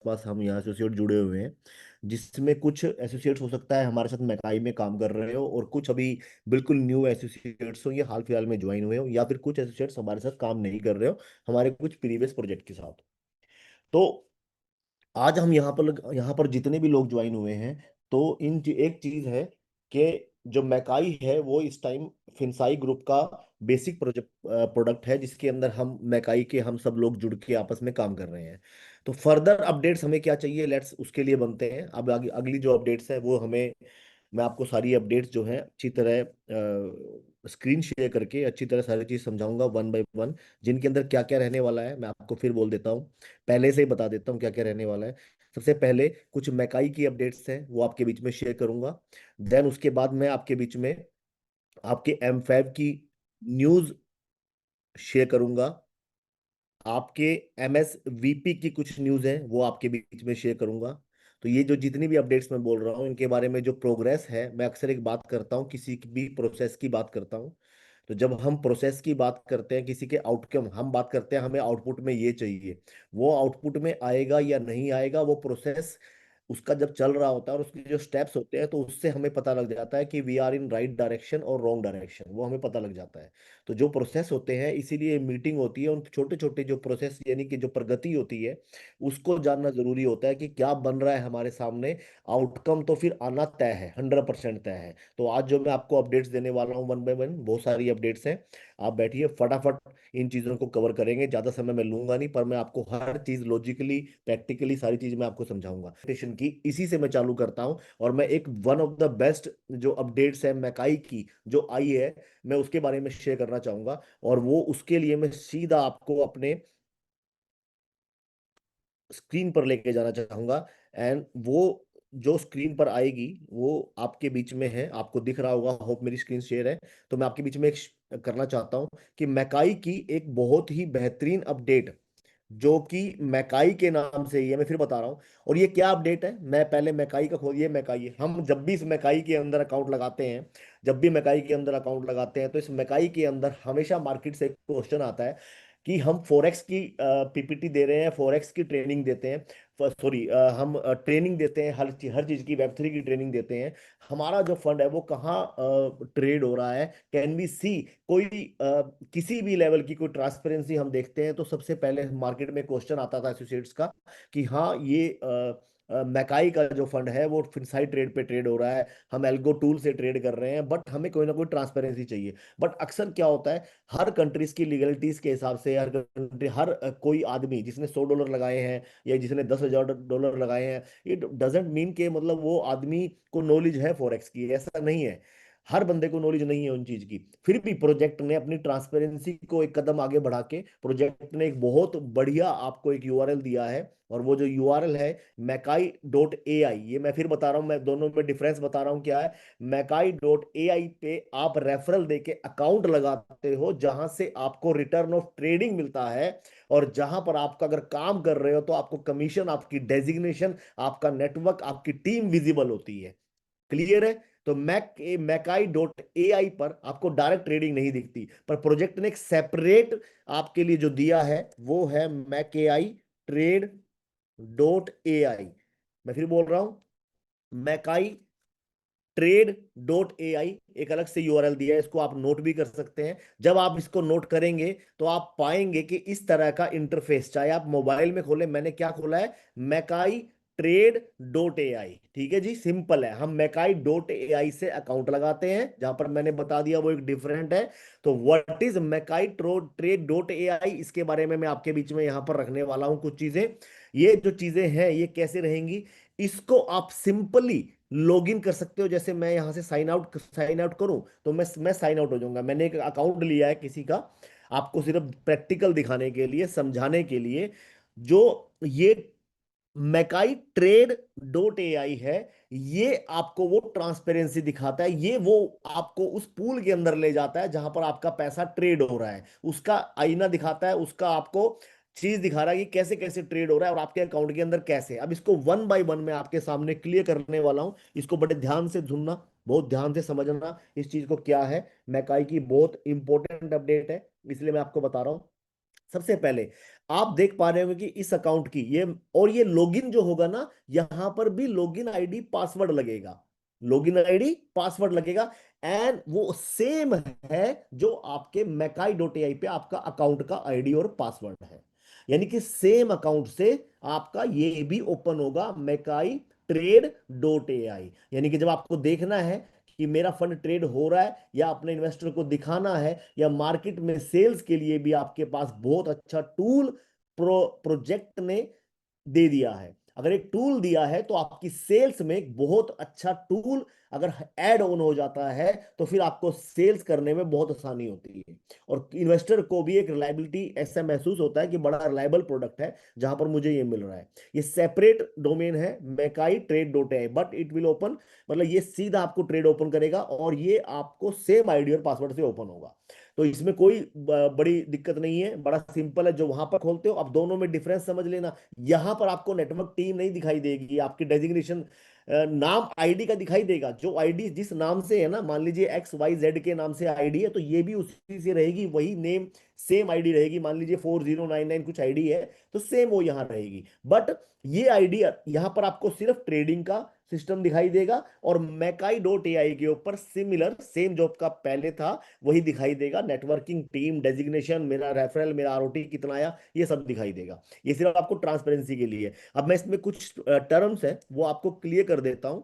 आसपास हम यहाँ एसोसिएट जुड़े हुए हैं, जिसमें कुछ एसोसिएट्स हो सकता है हमारे साथ मैकाई में काम कर रहे हो, और कुछ अभी बिल्कुल न्यू एसोसिएट्स हो, ये हाल फिलहाल में ज्वाइन हुए हो, या फिर कुछ एसोसिएट्स हमारे साथ काम नहीं कर रहे हो हमारे कुछ प्रीवियस प्रोजेक्ट के साथ। तो आज हम यहाँ पर जितने भी लोग ज्वाइन हुए हैं, तो एक चीज है कि जो मैकाई है वो इस टाइम फिनसाई ग्रुप का बेसिक प्रोजेक्ट प्रोडक्ट है, जिसके अंदर हम मैकाई के हम सब लोग जुड़ के आपस में काम कर रहे हैं। तो फर्दर अपडेट्स हमें क्या चाहिए, लेट्स उसके लिए बनते हैं। अब आगे अगली जो अपडेट्स है वो हमें, मैं आपको सारी अपडेट्स जो हैं अच्छी तरह स्क्रीन शेयर करके अच्छी तरह सारी चीज समझाऊंगा वन बाय वन, जिनके अंदर क्या क्या रहने वाला है मैं आपको फिर बोल देता हूँ। पहले से ही बता देता हूँ क्या क्या रहने वाला है। सबसे पहले कुछ मैकाई की अपडेट्स हैं वो आपके बीच में शेयर करूंगा। देन उसके बाद मैं आपके बीच में आपके M5 की न्यूज शेयर करूंगा। आपके MSVP की कुछ न्यूज़ हैं वो आपके बीच में शेयर करूंगा। तो ये जो जितनी भी अपडेट्स मैं बोल रहा हूँ इनके बारे में जो प्रोग्रेस है, मैं अक्सर एक बात करता हूँ, किसी की भी प्रोसेस की बात करता हूँ। तो जब हम प्रोसेस की बात करते हैं, किसी के आउटकम हम बात करते हैं, हमें आउटपुट में ये चाहिए, वो आउटपुट में आएगा या नहीं आएगा, वो प्रोसेस उसका जब चल रहा होता है और उसके जो स्टेप्स होते हैं, तो उससे हमें पता लग जाता है कि we are in right direction और रॉन्ग डायरेक्शन, वो हमें पता लग जाता है। तो जो प्रोसेस होते हैं, इसीलिए मीटिंग होती है, उन छोटे छोटे जो प्रोसेस यानी कि जो प्रगति होती है उसको जानना जरूरी होता है कि क्या बन रहा है हमारे सामने। आउटकम तो फिर आना तय है, 100% तय है। तो आज जो मैं आपको अपडेट्स देने वाला हूँ वन बाय वन, बहुत सारी अपडेट्स हैं। आप बैठिए, फटाफट इन चीज़ों को कवर करेंगे। ज़्यादा समय मैं लूंगा नहीं, पर मैं आपको हर चीज़ लॉजिकली प्रैक्टिकली सारी चीज़ मैं आपको समझाऊंगा। स्टेशन की इसी से मैं चालू करता हूँ, और मैं एक वन ऑफ द बेस्ट जो अपडेट्स है मैकाई की जो आई है, मैं उसके बारे में शेयर करना चाहूंगा। और वो उसके लिए मैं सीधा आपको अपने स्क्रीन पर लेके जाना चाहूंगा। एंड वो जो स्क्रीन पर आएगी वो आपके बीच में है, आपको दिख रहा होगा, होप मेरी स्क्रीन शेयर है। तो मैं आपके बीच में एक करना चाहता हूं कि मैकाई की एक बहुत ही बेहतरीन अपडेट, जो कि मैकाई के नाम से ही है, मैं फिर बता रहा हूँ। और ये क्या अपडेट है, मैं पहले मैकाई का खोलिए। मैकाई, हम जब भी इस मैकाई के अंदर अकाउंट लगाते हैं, जब भी मैकाई के अंदर अकाउंट लगाते हैं, तो इस मैकाई के अंदर हमेशा मार्केट से एक क्वेश्चन आता है कि हम फॉरेक्स की PPT दे रहे हैं, फॉरेक्स की ट्रेनिंग देते हैं, सॉरी हम ट्रेनिंग देते हैं, हर चीज की Web3 की ट्रेनिंग देते हैं। हमारा जो फंड है वो कहाँ ट्रेड हो रहा है, कैन वी सी कोई किसी भी लेवल की कोई ट्रांसपेरेंसी हम देखते हैं। तो सबसे पहले मार्केट में क्वेश्चन आता था एसोसिएट्स का कि हाँ ये मैकाई का जो फंड है वो फिनसाई ट्रेड पे ट्रेड हो रहा है, हम एल्गो टूल से ट्रेड कर रहे हैं, बट हमें कोई ना कोई ट्रांसपेरेंसी चाहिए। बट अक्सर क्या होता है, हर कंट्रीज की लीगलिटीज के हिसाब से हर कंट्री, हर कोई आदमी जिसने $100 लगाए हैं या जिसने $10,000 लगाए हैं, इट डजेंट मीन के मतलब वो आदमी को नॉलेज है फॉरेक्स की, ऐसा नहीं है। हर बंदे को नॉलेज नहीं है उन चीज की। फिर भी प्रोजेक्ट ने अपनी ट्रांसपेरेंसी को एक कदम आगे बढ़ा के प्रोजेक्ट ने एक बहुत बढ़िया आपको एक यूआरएल दिया है। और वो जो यूआरएल है Makai.ai, ये मैं फिर बता रहा हूँ, मैं दोनों में डिफरेंस बता रहा हूँ क्या है। Makai.ai पे आप रेफरल देके अकाउंट लगाते हो, जहां से आपको रिटर्न ऑफ ट्रेडिंग मिलता है, और जहां पर आपका अगर काम कर रहे हो तो आपको कमीशन, आपकी डेजिग्नेशन, आपका नेटवर्क, आपकी टीम विजिबल होती है। क्लियर है? तो Makai.ai पर आपको डायरेक्ट ट्रेडिंग नहीं दिखती, पर प्रोजेक्ट ने एक सेपरेट आपके लिए जो दिया है वो है Makai.ai। मैं फिर बोल रहा हूं, Makai.ai एक अलग से यूआरएल दिया है, इसको आप नोट भी कर सकते हैं। जब आप इसको नोट करेंगे तो आप पाएंगे कि इस तरह का इंटरफेस, चाहे आप मोबाइल में खोलें, मैंने क्या खोला है, Makai.ai। ठीक है जी, सिंपल है। हम Makai.ai से अकाउंट लगाते हैं, जहां पर मैंने बता दिया वो एक डिफरेंट है। तो व्हाट इज Makai.ai, इसके बारे में मैं आपके बीच में यहां पर रखने वाला हूं कुछ चीजें। ये जो चीजें हैं ये कैसे रहेंगी, इसको आप सिंपली लॉग इन कर सकते हो। जैसे मैं यहां से साइन आउट करूं, तो मैं साइन आउट हो जाऊंगा। मैंने एक अकाउंट लिया है किसी का, आपको सिर्फ प्रैक्टिकल दिखाने के लिए, समझाने के लिए। जो ये Makai.ai है, ये आपको वो ट्रांसपेरेंसी दिखाता है, ये वो आपको उस पूल के अंदर ले जाता है जहां पर आपका पैसा ट्रेड हो रहा है, उसका आईना दिखाता है, उसका आपको चीज दिखा रहा है कि कैसे कैसे ट्रेड हो रहा है और आपके अकाउंट के अंदर कैसे। अब इसको वन बाय वन मैं आपके सामने क्लियर करने वाला हूं, इसको बड़े ध्यान से सुनना, बहुत ध्यान से समझना इस चीज को क्या है। मैकाई की बहुत इंपॉर्टेंट अपडेट है, इसलिए मैं आपको बता रहा हूं। सबसे पहले आप देख पा रहे होंगे कि इस अकाउंट की ये, और ये लॉगिन जो होगा ना, यहां पर भी लॉगिन आईडी पासवर्ड लगेगा, लॉगिन आईडी पासवर्ड लगेगा। एंड वो सेम है जो आपके मैकाई डॉट एआई पे आपका अकाउंट का आईडी और पासवर्ड है। यानी कि सेम अकाउंट से आपका ये भी ओपन होगा, मैकाई ट्रेड डॉट एआई। यानी कि जब आपको देखना है कि मेरा फंड ट्रेड हो रहा है, या अपने इन्वेस्टर को दिखाना है, या मार्केट में सेल्स के लिए भी आपके पास बहुत अच्छा टूल प्रोजेक्ट ने दे दिया है। अगर एक टूल दिया है तो आपकी सेल्स में एक बहुत अच्छा टूल अगर ऐड ऑन हो जाता है तो फिर आपको सेल्स करने में बहुत आसानी होती है, और इन्वेस्टर को भी एक रिलायबिलिटी ऐसा महसूस होता है कि बड़ा रिलायबल प्रोडक्ट है जहां पर मुझे ये मिल रहा है। ये सेपरेट डोमेन है मैकाई ट्रेड डॉट है, बट इट विल ओपन, मतलब ये सीधा आपको ट्रेड ओपन करेगा और ये आपको सेम आईडी और पासवर्ड से ओपन होगा। तो इसमें कोई बड़ी दिक्कत नहीं है, बड़ा सिंपल है। जो वहां पर खोलते हो, अब दोनों में डिफरेंस समझ लेना। यहां पर आपको नेटवर्क टीम नहीं दिखाई देगी, आपकी डेजिग्नेशन नाम आईडी का दिखाई देगा। जो आईडी जिस नाम से है ना, मान लीजिए XYZ के नाम से आईडी है, तो ये भी उसी से रहेगी, वही नेम सेम आईडी रहेगी। मान लीजिए 4099 कुछ आईडी है, तो सेम वो यहां रहेगी। बट ये आईडी यहां पर आपको सिर्फ ट्रेडिंग का सिस्टम दिखाई देगा, और मैकाई डॉट एआई के ऊपर सिमिलर सेम जो आपका पहले था वही दिखाई देगा। नेटवर्किंग टीम, डेजिग्नेशन, मेरा रेफरल, मेरा आरओटी कितना आया, ये सब दिखाई देगा। ये सिर्फ आपको ट्रांसपेरेंसी के लिए। अब मैं इसमें कुछ टर्म्स है वो आपको क्लियर कर देता हूं।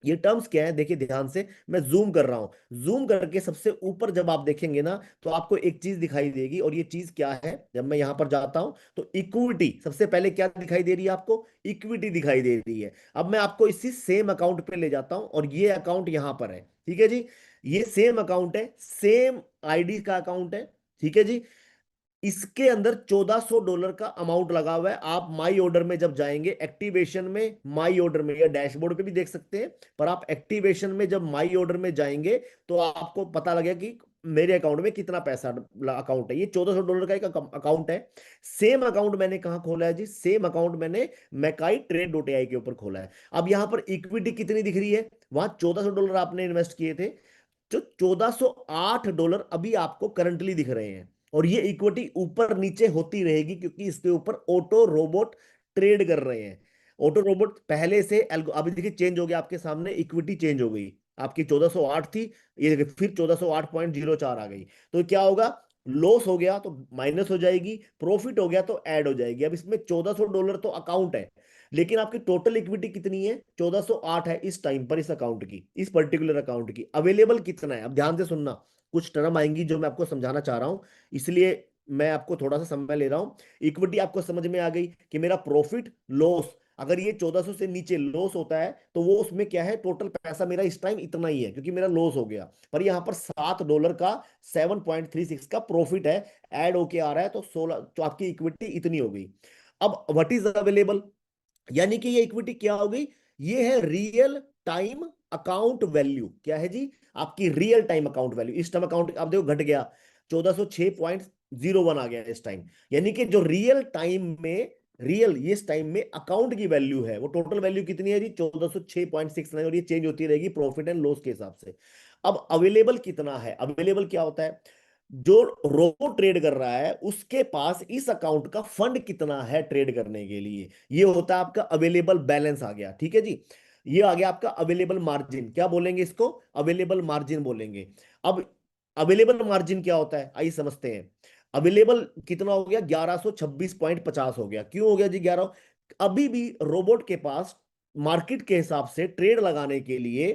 ये टर्म्स क्या है, देखिए ध्यान से, मैं जूम कर रहा हूं। जूम करके सबसे ऊपर जब आप देखेंगे ना, तो आपको एक चीज दिखाई देगी, और ये चीज क्या है, जब मैं यहां पर जाता हूं तो इक्विटी सबसे पहले क्या दिखाई दे रही है आपको, इक्विटी दिखाई दे रही है। अब मैं आपको इसी सेम अकाउंट पे ले जाता हूं, और ये अकाउंट यहां पर है, ठीक है जी। ये सेम अकाउंट है, सेम आईडी का अकाउंट है, ठीक है जी। इसके अंदर $1400 का अमाउंट लगा हुआ है। आप माई ऑर्डर में जब जाएंगे, एक्टिवेशन में, माई ऑर्डर में, या डैशबोर्ड पे भी देख सकते हैं, पर आप एक्टिवेशन में जब माई ऑर्डर में जाएंगे तो आपको पता लगेगा कि मेरे अकाउंट में कितना पैसा अकाउंट है। ये $1400 का एक अकाउंट है। सेम अकाउंट मैंने कहां खोला है जी, सेम अकाउंट मैंने मैकाई ट्रेड डॉट एआई के ऊपर खोला है। अब यहां पर इक्विटी कितनी दिख रही है, वहां $1400 आपने इन्वेस्ट किए थे, जो $1408 अभी आपको करंटली दिख रहे हैं। और ये इक्विटी ऊपर नीचे होती रहेगी, क्योंकि इसके ऊपर ऑटो रोबोट ट्रेड कर रहे हैं। ऑटो रोबोट पहले से अभी देखिए चेंज हो गया आपके सामने, इक्विटी चेंज हो गई। आपकी 1408 थी, ये देखिए फिर 1408.04 आ गई। तो क्या होगा, लॉस हो गया तो माइनस हो जाएगी, प्रॉफिट हो गया तो ऐड हो जाएगी। अब इसमें $1400 तो अकाउंट है, लेकिन आपकी टोटल इक्विटी कितनी है, 1408 है इस टाइम पर। इस अकाउंट की, इस पर्टिकुलर अकाउंट की अवेलेबल कितना है, अब ध्यान से सुनना। कुछ टर्म आएंगी जो मैं आपको समझाना चाह रहा हूं, इसलिए मैं आपको थोड़ा सा समय ले रहा हूं। इक्विटी आपको समझ में आ गई कि मेरा प्रॉफिट लॉस, अगर ये 1400 से नीचे लॉस होता है तो वो उसमें क्या है, टोटल पैसा मेरा इस टाइम इतना ही है, क्योंकि मेरा लॉस हो गया। पर यहां पर $7 का 7.36 का प्रॉफिट है, ऐड होके आ रहा है, तो 16, तो आपकी इक्विटी इतनी हो गई। अब व्हाट इज अवेलेबल, यानी कि ये इक्विटी क्या हो गई, ये है रियल टाइम अकाउंट वैल्यू। क्या है जी, आपकी रियल टाइम अकाउंट वैल्यू। इस टाइम अकाउंट आप देखो घट गया, 1406.01 आ गया इस टाइम। यानी कि जो रियल टाइम में, रियल ये इस टाइम में अकाउंट की वैल्यू है, वो टोटल वैल्यू कितनी है जी, 1406.69, और ये चेंज होती रहेगी प्रॉफिट एंड लॉस के हिसाब से। अब अवेलेबल कितना है, अवेलेबल क्या होता है, जो रोबो ट्रेड कर रहा है उसके पास इस अकाउंट का फंड कितना है ट्रेड करने के लिए, ये होता है आपका अवेलेबल बैलेंस आ गया, ठीक है जी। ये आ गया आपका अवेलेबल मार्जिन, क्या बोलेंगे इसको, अवेलेबल मार्जिन बोलेंगे। अब अवेलेबल मार्जिन क्या होता है, आइए समझते हैं। अवेलेबल कितना हो गया, 1126.50 हो गया। क्यों हो गया जी 11, अभी भी रोबोट के पास मार्केट के हिसाब से ट्रेड लगाने के लिए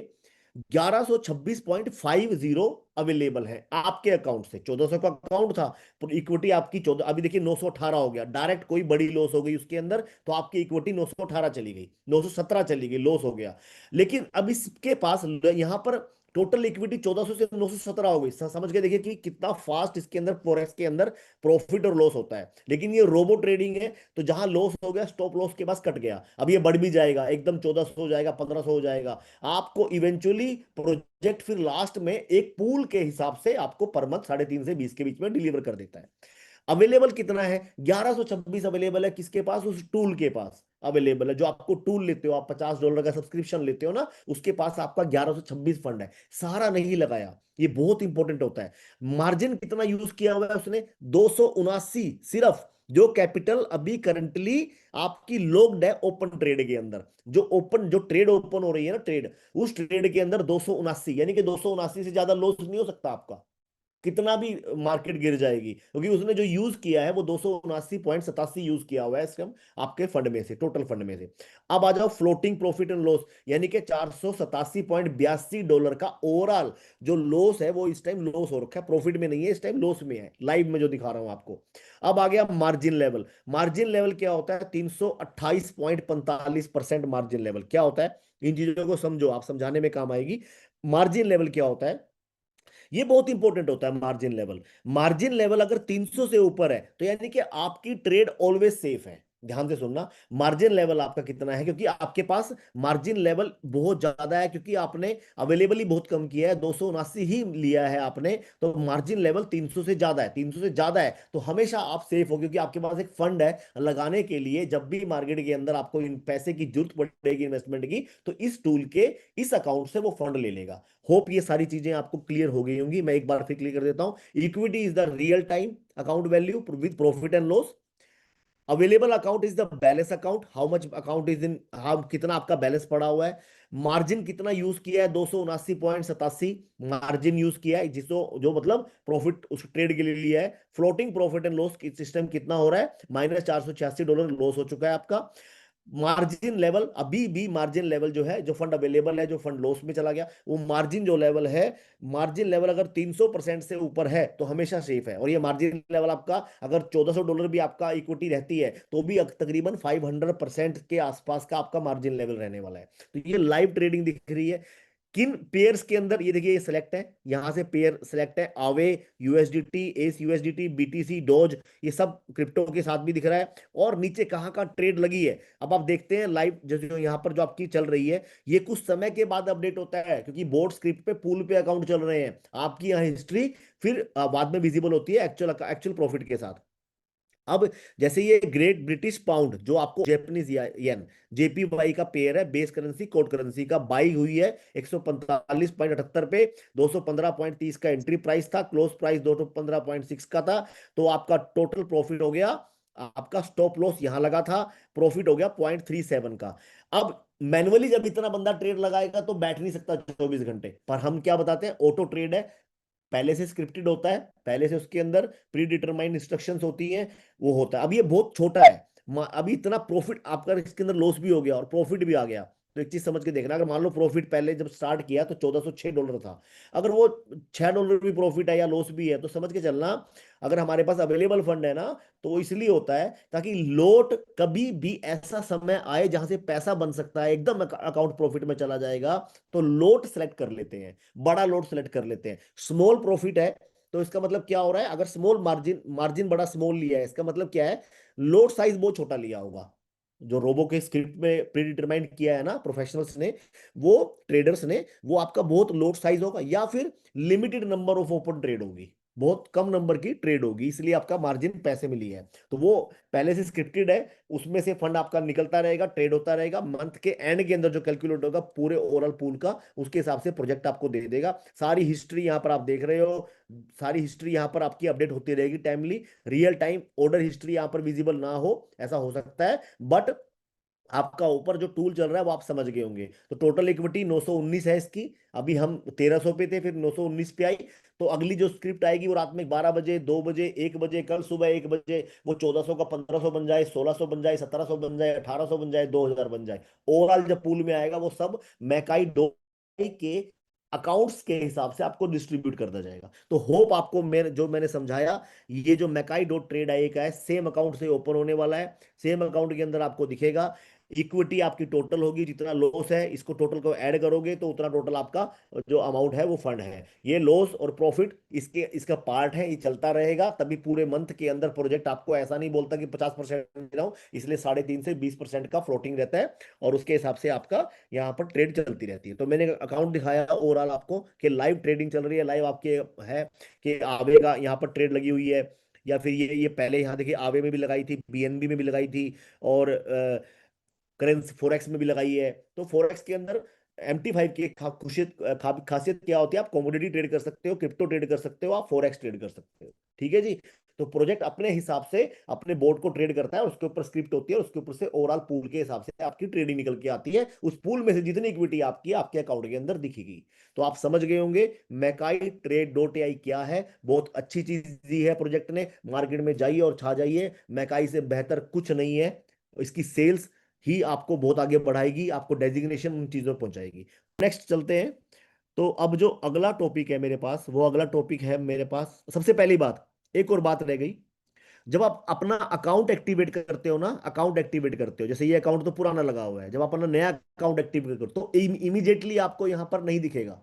1126.50 अवेलेबल है आपके अकाउंट से। 1400 का अकाउंट था, तो इक्विटी आपकी 14, अभी देखिए 918 हो गया। डायरेक्ट कोई बड़ी लॉस हो गई उसके अंदर, तो आपकी इक्विटी 918 चली गई, 917 चली गई, लॉस हो गया। लेकिन अब इसके पास यहां पर टोटल इक्विटी 1400 से 917 हो गई। समझ के देखिए कि कितना फास्ट इसके अंदर, फोरेक्स के अंदर प्रॉफिट और लॉस होता है। लेकिन ये रोबो ट्रेडिंग है, तो जहां लॉस हो गया, स्टॉप लॉस के पास कट गया, अब ये बढ़ भी जाएगा, एकदम 1400 हो जाएगा, 1500 हो जाएगा। आपको इवेंचुअली प्रोजेक्ट फिर लास्ट में एक पूल के हिसाब से आपको पर मंथ 3.5 से 20 के बीच में डिलीवर कर देता है। अवेलेबल कितना है, 1126 अवेलेबल है, किसके पास, उस टूल के पास। अवेलेबल है। जो आपको टूल लेते हो, आप $50 का सब्सक्रिप्शन लेते हो ना, उसके पास आपका 1126 फंड है, सारा नहीं लगाया। ये बहुत इंपॉर्टेंट होता है। मार्जिन कितना यूज किया हुआ है उसने? 279 सिर्फ। जो कैपिटल अभी करंटली आपकी लॉक्ड है ओपन ट्रेड के अंदर, जो ट्रेड ओपन हो रही है ना, ट्रेड, उस ट्रेड के अंदर 279, यानी कि 279 से ज्यादा लॉस नहीं हो सकता आपका, कितना भी मार्केट गिर जाएगी, क्योंकि उसने जो यूज किया है वो 279.87 यूज किया हुआ है इस टाइम आपके फंड में से, टोटल फंड में से। अब आ जाओ फ्लोटिंग प्रॉफिट एंड लॉस, यानी कि $487.82 का ओवरऑल जो लॉस है, वो इस टाइम लॉस हो रखा है, प्रॉफिट में नहीं है, इस टाइम लॉस में है, लाइव में जो दिखा रहा हूं आपको। अब आ गया मार्जिन लेवल। मार्जिन लेवल क्या होता है? 328.45% मार्जिन लेवल क्या होता है? इन चीजों को समझो, आप समझाने में काम आएगी। मार्जिन लेवल क्या होता है? ये बहुत इंपॉर्टेंट होता है मार्जिन लेवल। मार्जिन लेवल अगर 300 से ऊपर है तो यानी कि आपकी ट्रेड ऑलवेज सेफ है। ध्यान से सुनना, मार्जिन लेवल आपका कितना है, क्योंकि आपके पास मार्जिन लेवल बहुत ज्यादा है, क्योंकि आपने अवेलेबल ही बहुत कम किया है, 279 ही लिया है आपने, तो मार्जिन लेवल 300 से ज्यादा है, 300 से ज्यादा है तो हमेशा आप सेफ हो, क्योंकि आपके पास एक फंड है लगाने के लिए, जब भी मार्केट के अंदर आपको इन पैसे की जरूरत पड़ेगी इन्वेस्टमेंट की, तो इस टूल के इस अकाउंट से वो फंड ले लेगा। होप ये सारी चीजें आपको क्लियर हो गई होंगी। मैं एक बार फिर क्लियर कर देता हूं। Equity is the real time account value with profit and loss. Available account is the balance account, how much account is in, how कितना आपका बैलेंस पड़ा हुआ है। मार्जिन कितना यूज किया है? 279.87 मार्जिन यूज किया है, जिसको जो मतलब प्रॉफिट उस ट्रेड के लिए लिया है। Floating profit and loss system कितना हो रहा है? -$486 लॉस हो चुका है आपका। मार्जिन लेवल, अभी भी मार्जिन लेवल जो है, जो फंड अवेलेबल है, जो फंड लॉस में चला गया, वो मार्जिन जो लेवल है, मार्जिन लेवल अगर 300% से ऊपर है तो हमेशा सेफ है। और ये मार्जिन लेवल आपका अगर $1400 भी आपका इक्विटी रहती है तो भी तकरीबन 500% के आसपास का आपका मार्जिन लेवल रहने वाला है। तो ये लाइव ट्रेडिंग दिख रही है। किन पेयर्स के अंदर, ये देखिए, ये सिलेक्ट है, यहां से पेयर सिलेक्ट है, आवे, USDT, S USDT, BTC, Doge, ये सब क्रिप्टो के साथ भी दिख रहा है। और नीचे कहाँ का ट्रेड लगी है, अब आप देखते हैं लाइव, जो यहाँ पर जो आपकी चल रही है, ये कुछ समय के बाद अपडेट होता है, क्योंकि बोर्ड स्क्रिप्ट पे पूल पे अकाउंट चल रहे हैं, आपकी यहाँ हिस्ट्री फिर बाद में विजिबल होती है एक्चुअल एक्चुअल प्रॉफिट के साथ। अब जैसे ये ग्रेट ब्रिटिश पाउंड, जो आपको जैपनीज येन, जेपीवाई का पेयर है, बेस करेंसी कोड करेंसी का, बाई हुई है 145.78 पे, 215.30 का एंट्री प्राइस था, क्लोज प्राइस 215.6 का था। तो आपका टोटल प्रॉफिट हो गया, आपका स्टॉप लॉस यहां लगा था, प्रॉफिट हो गया 0.37 का। अब मैनुअली जब इतना बंदा ट्रेड लगाएगा तो बैठ नहीं सकता 24 घंटे, पर हम क्या बताते हैं, ऑटो ट्रेड है, पहले से स्क्रिप्टेड होता है, पहले से उसके अंदर प्री डिटरमाइंड इंस्ट्रक्शंस होती हैं, वो होता है। अब ये बहुत छोटा है, अभी इतना प्रॉफिट आपका, इसके अंदर लॉस भी हो गया और प्रॉफिट भी आ गया, तो एक चीज समझ के देखना, अगर मान लो प्रॉफिट पहले जब स्टार्ट किया तो $1406 था, अगर वो $6 भी प्रॉफिट है या लॉस भी है, तो समझ के चलना, अगर हमारे पास अवेलेबल फंड है ना, तो वो इसलिए होता है ताकि लोट कभी भी ऐसा समय आए जहां से पैसा बन सकता है, एकदम अकाउंट प्रॉफिट में चला जाएगा, तो लोट सेलेक्ट कर लेते हैं, बड़ा लोट सेलेक्ट कर लेते हैं। स्मॉल प्रॉफिट है तो इसका मतलब क्या हो रहा है, अगर स्मॉल मार्जिन मार्जिन बड़ा स्मॉल लिया है, इसका मतलब क्या है, लोट साइज बहुत छोटा लिया होगा। जो रोबो के स्क्रिप्ट में प्री डिटरमाइंड किया है ना प्रोफेशनल्स ने, वो ट्रेडर्स ने, वो आपका बहुत लोट साइज होगा, या फिर limited number of open trade होगी, बहुत कम नंबर की ट्रेड होगी, इसलिए आपका मार्जिन पैसे में लिया है। तो वो पहले से स्क्रिप्टेड है, उसमें से फंड आपका निकलता रहेगा, ट्रेड होता रहेगा, मंथ के एंड के अंदर जो कैलकुलेट होगा पूरे ओवरऑल पूल का, उसके हिसाब से प्रोजेक्ट आपको दे देगा। सारी हिस्ट्री यहां पर आप देख रहे हो, सारी हिस्ट्री यहां पर आपकी अपडेट होती रहेगी timely, real time order history यहां पर विजिबल ना हो, ऐसा हो सकता है, बट आपका ऊपर जो टूल चल रहा है वो आप समझ गए होंगे। तो टोटल इक्विटी 919 है इसकी, अभी हम 1300 पे थे, फिर 919 पे आई। तो अगली जो स्क्रिप्ट आएगी वो रात में 12 बजे, 2 बजे, 1 बजे, कल सुबह 1 बजे, वो 1400 का 1500 बन जाए, 1600 बन जाए, 1700 बन जाए, 1800 बन जाए, 2000 बन जाए, ओवरऑल जब पूल में आएगा वो सब मैकाई डो के अकाउंट्स के हिसाब से आपको डिस्ट्रीब्यूट करता जाएगा। तो होप आपको मैंने समझाया, ये जो मैकाई डॉट ट्रेड आई का है, सेम अकाउंट से ओपन होने वाला है, सेम अकाउंट के अंदर आपको दिखेगा इक्विटी आपकी टोटल होगी, जितना लॉस है इसको टोटल को ऐड करोगे तो उतना टोटल आपका जो अमाउंट है वो फंड है। ये लॉस और प्रॉफिट इसका पार्ट है, ये चलता रहेगा, तभी पूरे मंथ के अंदर प्रोजेक्ट आपको ऐसा नहीं बोलता कि 50% दे रहा हूं, इसलिए 3.5 से 20% का फ्लोटिंग रहता है, और उसके हिसाब से आपका यहाँ पर ट्रेड चलती रहती है। तो मैंने अकाउंट दिखाया ओवरऑल आपको कि लाइव ट्रेडिंग चल रही है, लाइव आपके है कि आवे का यहाँ पर ट्रेड लगी हुई है, या फिर ये पहले यहाँ देखिए आवे में भी लगाई थी, बीएनबी में भी लगाई थी, और करेंसी फोरेक्स में भी लगाई है। तो फोरेक्स के अंदर MT5 की एक खासियत क्या होती है, आप कमोडिटी ट्रेड कर सकते हो, क्रिप्टो ट्रेड कर सकते हो, आप फोरेक्स ट्रेड कर सकते हो। ठीक है जी। तो प्रोजेक्ट अपने हिसाब से अपने बोर्ड को ट्रेड करता है, उसके ऊपर स्क्रिप्ट होती है, उसके ऊपर से ओवरऑल पूल के हिसाब से आपकी ट्रेडिंग निकल के आती है, उस पूल में से जितनी इक्विटी आपकी आपके अकाउंट के अंदर दिखेगी। तो आप समझ गए होंगे मैकाई ट्रेड डॉट AI क्या है। बहुत अच्छी चीज दी है प्रोजेक्ट ने, मार्केट में जाइए और छा जाइए, मैकाई से बेहतर कुछ नहीं है। इसकी सेल्स ही आपको बहुत आगे बढ़ाएगी, आपको डेजिग्नेशन उन चीजों पर पहुंचाएगी। नेक्स्ट चलते हैं। तो अब जो अगला टॉपिक है मेरे पास, वो अगला टॉपिक है मेरे पास, सबसे पहली बात, एक और बात रह गई। जब आप अपना अकाउंट एक्टिवेट करते हो ना, अकाउंट एक्टिवेट करते हो, जैसे ये अकाउंट तो पुराना लगा हुआ है, जब आप अपना नया अकाउंट एक्टिवेट करते हो तो इमीडिएटली आपको यहां पर नहीं दिखेगा।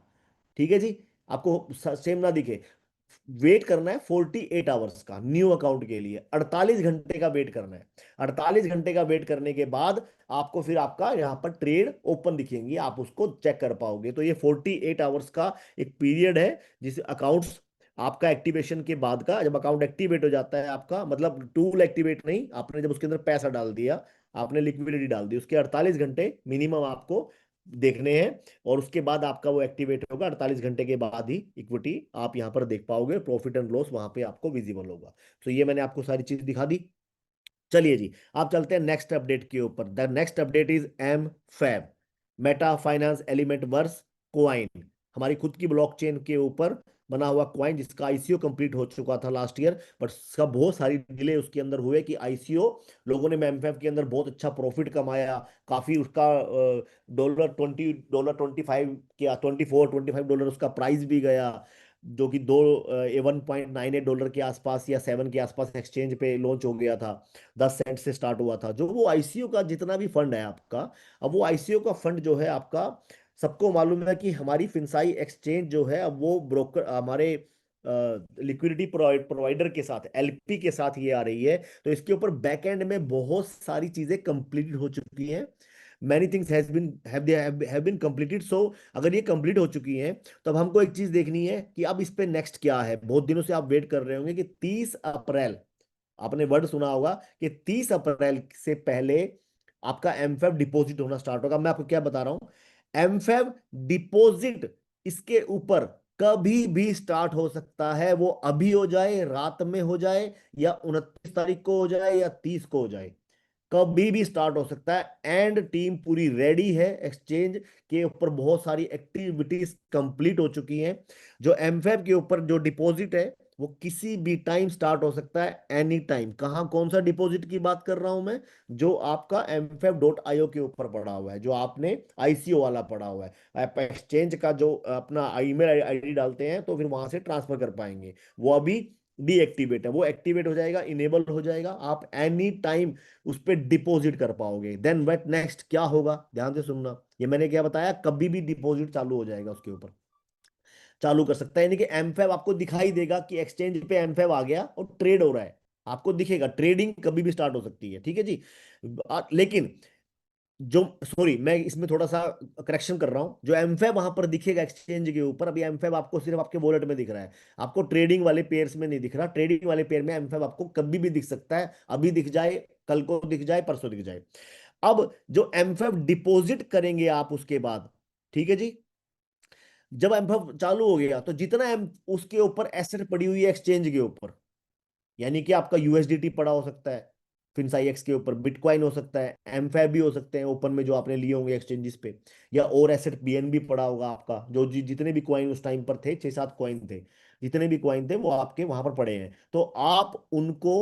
ठीक है जी। आपको सेम ना दिखे, वेट करना है 48 आवर्स का न्यू अकाउंट के लिए, 48 घंटे का वेट करना है। 48 घंटे का वेट करने के बाद आपको फिर आपका यहाँ पर ट्रेड ओपन दिखेंगी, आप उसको चेक कर पाओगे। तो ये 48 आवर्स का एक पीरियड है जिसे अकाउंट्स आपका एक्टिवेशन के बाद का, जब अकाउंट एक्टिवेट हो जाता है आपका, मतलब टूल एक्टिवेट नहीं, आपने जब उसके अंदर पैसा डाल दिया, आपने लिक्विडिटी डाल दी, उसके 48 घंटे मिनिमम आपको देखने हैं। और उसके बाद आपका वो एक्टिवेट होगा, 48 घंटे के बाद ही इक्विटी आप यहां पर देख पाओगे, प्रॉफिट एंड लॉस वहां पे आपको विजिबल होगा। तो ये मैंने आपको सारी चीज दिखा दी। चलिए जी, आप चलते हैं नेक्स्ट अपडेट के ऊपर। The next update is M-Fab, meta finance element verse coin, हमारी खुद की ब्लॉकचेन के ऊपर बना हुआ क्वाइन, जिसका ICO कंप्लीट हो चुका था लास्ट ईयर, बट सब बहुत सारी डिले उसके अंदर हुए कि ICO, लोगों ने M-Fab के अंदर बहुत अच्छा प्रॉफिट कमाया, काफी उसका $20 $25 क्या $24 $25 उसका प्राइस भी गया, जो कि दो $1.98 के आसपास या 7 के आसपास एक्सचेंज पे लॉन्च हो गया था। 10 सेंट से स्टार्ट हुआ था। जो वो ICO का जितना भी फंड है आपका, अब वो ICO का फंड जो है आपका, सबको मालूम है कि हमारी फिंसाई एक्सचेंज जो है, अब वो ब्रोकर हमारे लिक्विडिटी प्रोवाइडर के साथ, LP के साथ ये आ रही है। तो इसके ऊपर बैकएंड में बहुत सारी चीजें कंप्लीट हो चुकी हैं। Many things have been completed. So अगर ये कंप्लीट हो चुकी हैं, तो अब हमको एक चीज देखनी है कि अब इस पे नेक्स्ट क्या है। बहुत दिनों से आप वेट कर रहे होंगे कि 30 अप्रैल, आपने वर्ड सुना होगा कि 30 अप्रैल से पहले आपका M-Fab डिपॉजिट होना स्टार्ट होगा। मैं आपको क्या बता रहा हूं, M-Fab डिपॉजिट इसके ऊपर कभी भी स्टार्ट हो सकता है। वो अभी हो जाए, रात में हो जाए, या 29 तारीख को हो जाए, या 30 को हो जाए, कभी भी स्टार्ट हो सकता है। एंड टीम पूरी रेडी है, एक्सचेंज के ऊपर बहुत सारी एक्टिविटीज कंप्लीट हो चुकी हैं। जो M-Fab के ऊपर जो डिपॉजिट है, वो किसी भी टाइम स्टार्ट हो सकता है, एनी टाइम। कहाँ, कौन सा डिपॉजिट की बात कर रहा हूं मैं, जो आपका MFab.io के ऊपर पड़ा हुआ है, जो आपने ICO वाला पड़ा हुआ है। आप एक्सचेंज का जो अपना ईमेल ID डालते हैं, तो फिर वहां से ट्रांसफर कर पाएंगे। वो अभी डीएक्टिवेट है, वो एक्टिवेट हो जाएगा, इनेबल हो जाएगा, आप एनी टाइम उस पर डिपॉजिट कर पाओगे। देन वेट नेक्स्ट क्या होगा, ध्यान से सुनना, ये मैंने क्या बताया, कभी भी डिपॉजिट चालू हो जाएगा उसके ऊपर, चालू कर सकता है। यानी कि M-Fab आपको दिखाई देगा कि एक्सचेंज पे M-Fab आ गया और ट्रेड हो रहा है, आपको दिखेगा, ट्रेडिंग कभी भी स्टार्ट हो सकती है। ठीक है जी। लेकिन जो, सॉरी, मैं इसमें थोड़ा सा करेक्शन कर रहा हूं, जो M-Fab वहां पर दिखेगा एक्सचेंज के ऊपर, अभी M-Fab आपको सिर्फ आपके वॉलेट में दिख रहा है, आपको ट्रेडिंग वाले पेयर्स में नहीं दिख रहा। ट्रेडिंग वाले पेयर में M-Fab आपको कभी भी दिख सकता है, अभी दिख जाए, कल को दिख जाए, परसों दिख जाए। अब जो M-Fab डिपॉजिट करेंगे आप उसके बाद, ठीक है जी, जब M-Fab चालू हो गया, तो जितना उसके ऊपर एसेट पड़ी हुई है एक्सचेंज के ऊपर, यानी कि आपका USDT पड़ा हो सकता है फिनसाई एक्स के ऊपर, बिटकॉइन हो सकता है, M-Fab भी हो सकते हैं ओपन में जो आपने लिए होंगे एक्सचेंजेस पे, या और एसेट BNB पड़ा होगा आपका, जो जितने भी कॉइन उस टाइम पर थे, 6-7 कॉइन थे, जितने भी कॉइन थे वो आपके वहां पर पड़े हैं। तो आप उनको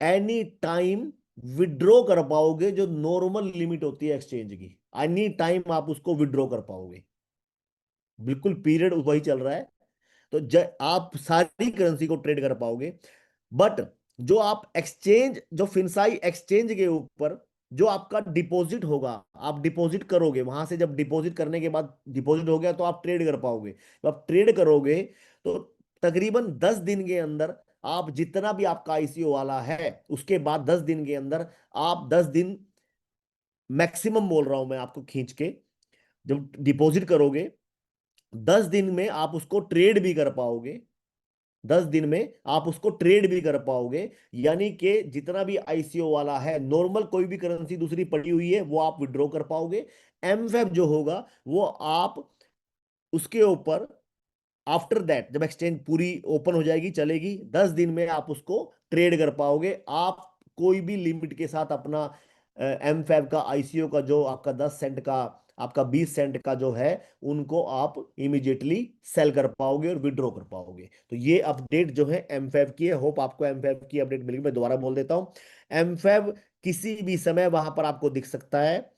एनी टाइम विड्रॉ कर पाओगे, जो नॉर्मल लिमिट होती है एक्सचेंज की, एनी टाइम आप उसको विड्रॉ कर पाओगे। बिल्कुल पीरियड वही चल रहा है। तो आप सारी करेंसी को ट्रेड कर पाओगे। बट जो आप एक्सचेंज, जो फिनसाई एक्सचेंज के ऊपर जो आपका डिपॉजिट होगा, आप डिपॉजिट करोगे वहां से, जब डिपॉजिट करने के बाद डिपॉजिट हो गया, तो आप ट्रेड कर पाओगे। तो आप ट्रेड करोगे, तो तकरीबन 10 दिन के अंदर आप जितना भी आपका ICO वाला है, उसके बाद 10 दिन के अंदर, आप 10 दिन मैक्सिमम बोल रहा हूं मैं आपको खींच के, जब डिपॉजिट करोगे 10 दिन में आप उसको ट्रेड भी कर पाओगे। 10 दिन में आप उसको ट्रेड भी कर पाओगे। यानी कि जितना भी आईसीओ वाला है, नॉर्मल कोई भी करेंसी दूसरी पड़ी हुई है वो आप विड्रॉ कर पाओगे। एमवेब जो होगा वो आप उसके ऊपर आफ्टर दैट, जब एक्सचेंज पूरी ओपन हो जाएगी, चलेगी, 10 दिन में आप उसको ट्रेड कर पाओगे। आप कोई भी लिमिट के साथ अपना एम फैब का आईसीओ का जो आपका 10 सेंट का, आपका 20 सेंट का जो है, उनको आप इमीडिएटली सेल कर पाओगे और विड्रॉ कर पाओगे। तो ये अपडेट जो है एम फैब की है। होप आपको एम फैब की अपडेट मिलेगी। मैं दोबारा बोल देता हूं, एम फैब किसी भी समय वहां पर आपको दिख सकता है।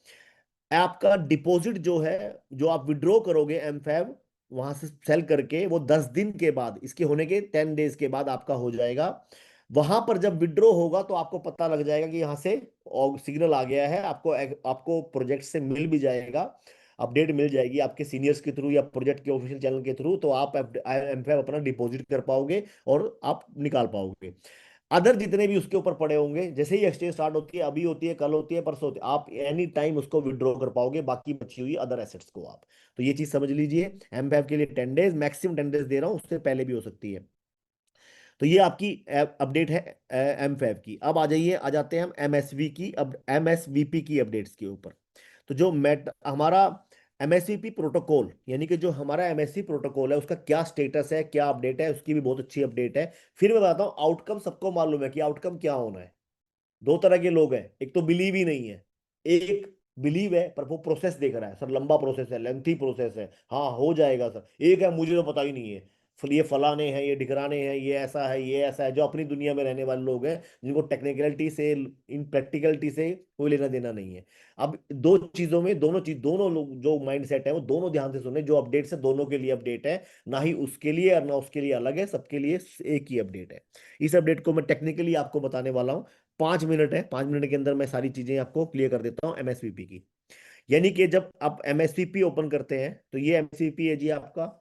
आपका डिपॉजिट जो है, जो आप विड्रॉ करोगे एम फैब वहां से सेल करके, वो 10 दिन के बाद, इसके होने के 10 डेज के बाद आपका हो जाएगा। वहां पर जब विड्रॉ होगा तो आपको पता लग जाएगा कि यहाँ से सिग्नल आ गया है। आपको आपको प्रोजेक्ट से मिल भी जाएगा, अपडेट मिल जाएगी आपके सीनियर्स के थ्रू या प्रोजेक्ट के ऑफिशियल चैनल के थ्रू। तो आप एम फैब अपना डिपॉजिट कर पाओगे और आप निकाल पाओगे। अदर जितने भी उसके ऊपर पड़े होंगे, जैसे ही एक्सचेंज स्टार्ट होती है, अभी होती है, कल होती है, परसों होती है, आप एनी टाइम उसको विड्रॉ कर पाओगे, बाकी बची हुई अदर एसेट्स को आप। तो ये चीज समझ लीजिए, एमपैप के लिए 10 डेज, मैक्सिमम 10 डेज दे रहा हूं, उससे पहले भी हो सकती है। तो ये आपकी अपडेट है एमफैब की। अब आ जाइए, आ जाते हैं हम एमएसवी की, अब एमएसवीपी की अपडेट्स के ऊपर। तो जो मेट हमारा एमएसवीपी प्रोटोकॉल, यानी कि जो हमारा एमएससी प्रोटोकॉल है, उसका क्या स्टेटस है, क्या अपडेट है, उसकी भी बहुत अच्छी अपडेट है। फिर मैं बताता हूँ आउटकम। सबको मालूम है कि आउटकम क्या होना है। दो तरह के लोग हैं, एक तो बिलीव ही नहीं है, एक बिलीव है पर वो प्रोसेस देख रहा है, सर लंबा प्रोसेस है, लेंथी प्रोसेस है, हाँ हो जाएगा सर। एक है मुझे तो पता ही नहीं है, ये फलाने हैं, ये ढिकराने हैं, ये ऐसा है, ये ऐसा है, जो अपनी दुनिया में रहने वाले लोग हैं, जिनको टेक्निकलिटी से, इन प्रैक्टिकलिटी से कोई लेना देना नहीं है। अब दो चीजों में, दोनों चीज, दोनों लोग जो माइंड सेट है वो दोनों ध्यान से सुने। जो अपडेट है दोनों के लिए अपडेट है, ना ही उसके लिए और ना उसके लिए अलग है, सबके लिए एक ही अपडेट है। इस अपडेट को मैं टेक्निकली आपको बताने वाला हूँ। 5 मिनट है, 5 मिनट के अंदर मैं सारी चीजें आपको क्लियर कर देता हूँ एमएसवीपी की। यानी कि जब आप एमएसवीपी ओपन करते हैं तो ये एमएसवीपी है जी आपका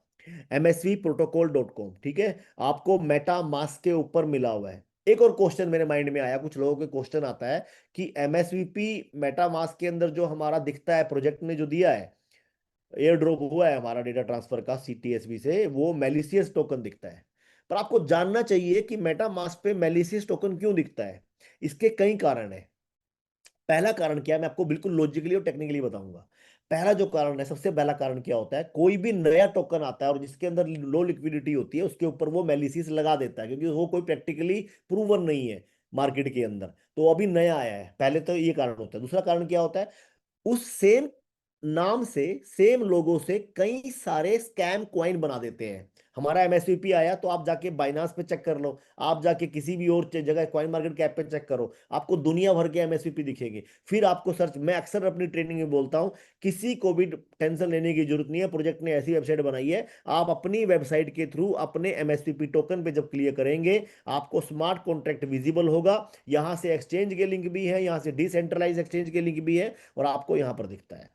msvprotocol.com, ठीक है। आपको मेटा मास्क के ऊपर मिला हुआ है। एक और क्वेश्चन मेरे माइंड में आया, कुछ लोगों के क्वेश्चन आता है कि एमएसवीपी मेटा मास्क के अंदर जो हमारा दिखता है, प्रोजेक्ट ने जो दिया है, एयर ड्रॉप हुआ है हमारा डेटा ट्रांसफर का सीटीएसबी से, वो मेलिशियस टोकन दिखता है। पर आपको जानना चाहिए कि मेटा मास्क पे मेलिशियस टोकन क्यों दिखता है। इसके कई कारण है। पहला कारण क्या है, मैं आपको बिल्कुल लॉजिकली और टेक्निकली बताऊंगा। पहला जो कारण है, सबसे पहला कारण क्या होता है, कोई भी नया टोकन आता है और जिसके अंदर लो लिक्विडिटी होती है, उसके ऊपर वो मेलिसिस लगा देता है, क्योंकि वो कोई प्रैक्टिकली प्रूवन नहीं है मार्केट के अंदर। तो अभी नया आया है, पहले तो ये कारण होता है। दूसरा कारण क्या होता है, उस सेम नाम से, सेम लोगो से कई सारे स्कैम क्वाइन बना देते हैं। हमारा एमएसवीपी आया तो आप जाके बाइनांस पे चेक कर लो, आप जाके किसी भी और जगह क्वाइन मार्केट कैप पे चेक करो, आपको दुनिया भर के एमएसवीपी दिखेंगे। फिर आपको सर्च, मैं अक्सर अपनी ट्रेनिंग में बोलता हूं, किसी को भी टेंशन लेने की जरूरत नहीं है। प्रोजेक्ट ने ऐसी वेबसाइट बनाई है, आप अपनी वेबसाइट के थ्रू अपने एमएसवीपी टोकन पे जब क्लियर करेंगे, आपको स्मार्ट कॉन्ट्रैक्ट विजिबल होगा। यहां से एक्सचेंज के लिंक भी है, यहां से डिसेंट्रलाइज एक्सचेंज के लिंक भी है, और आपको यहां पर दिखता है।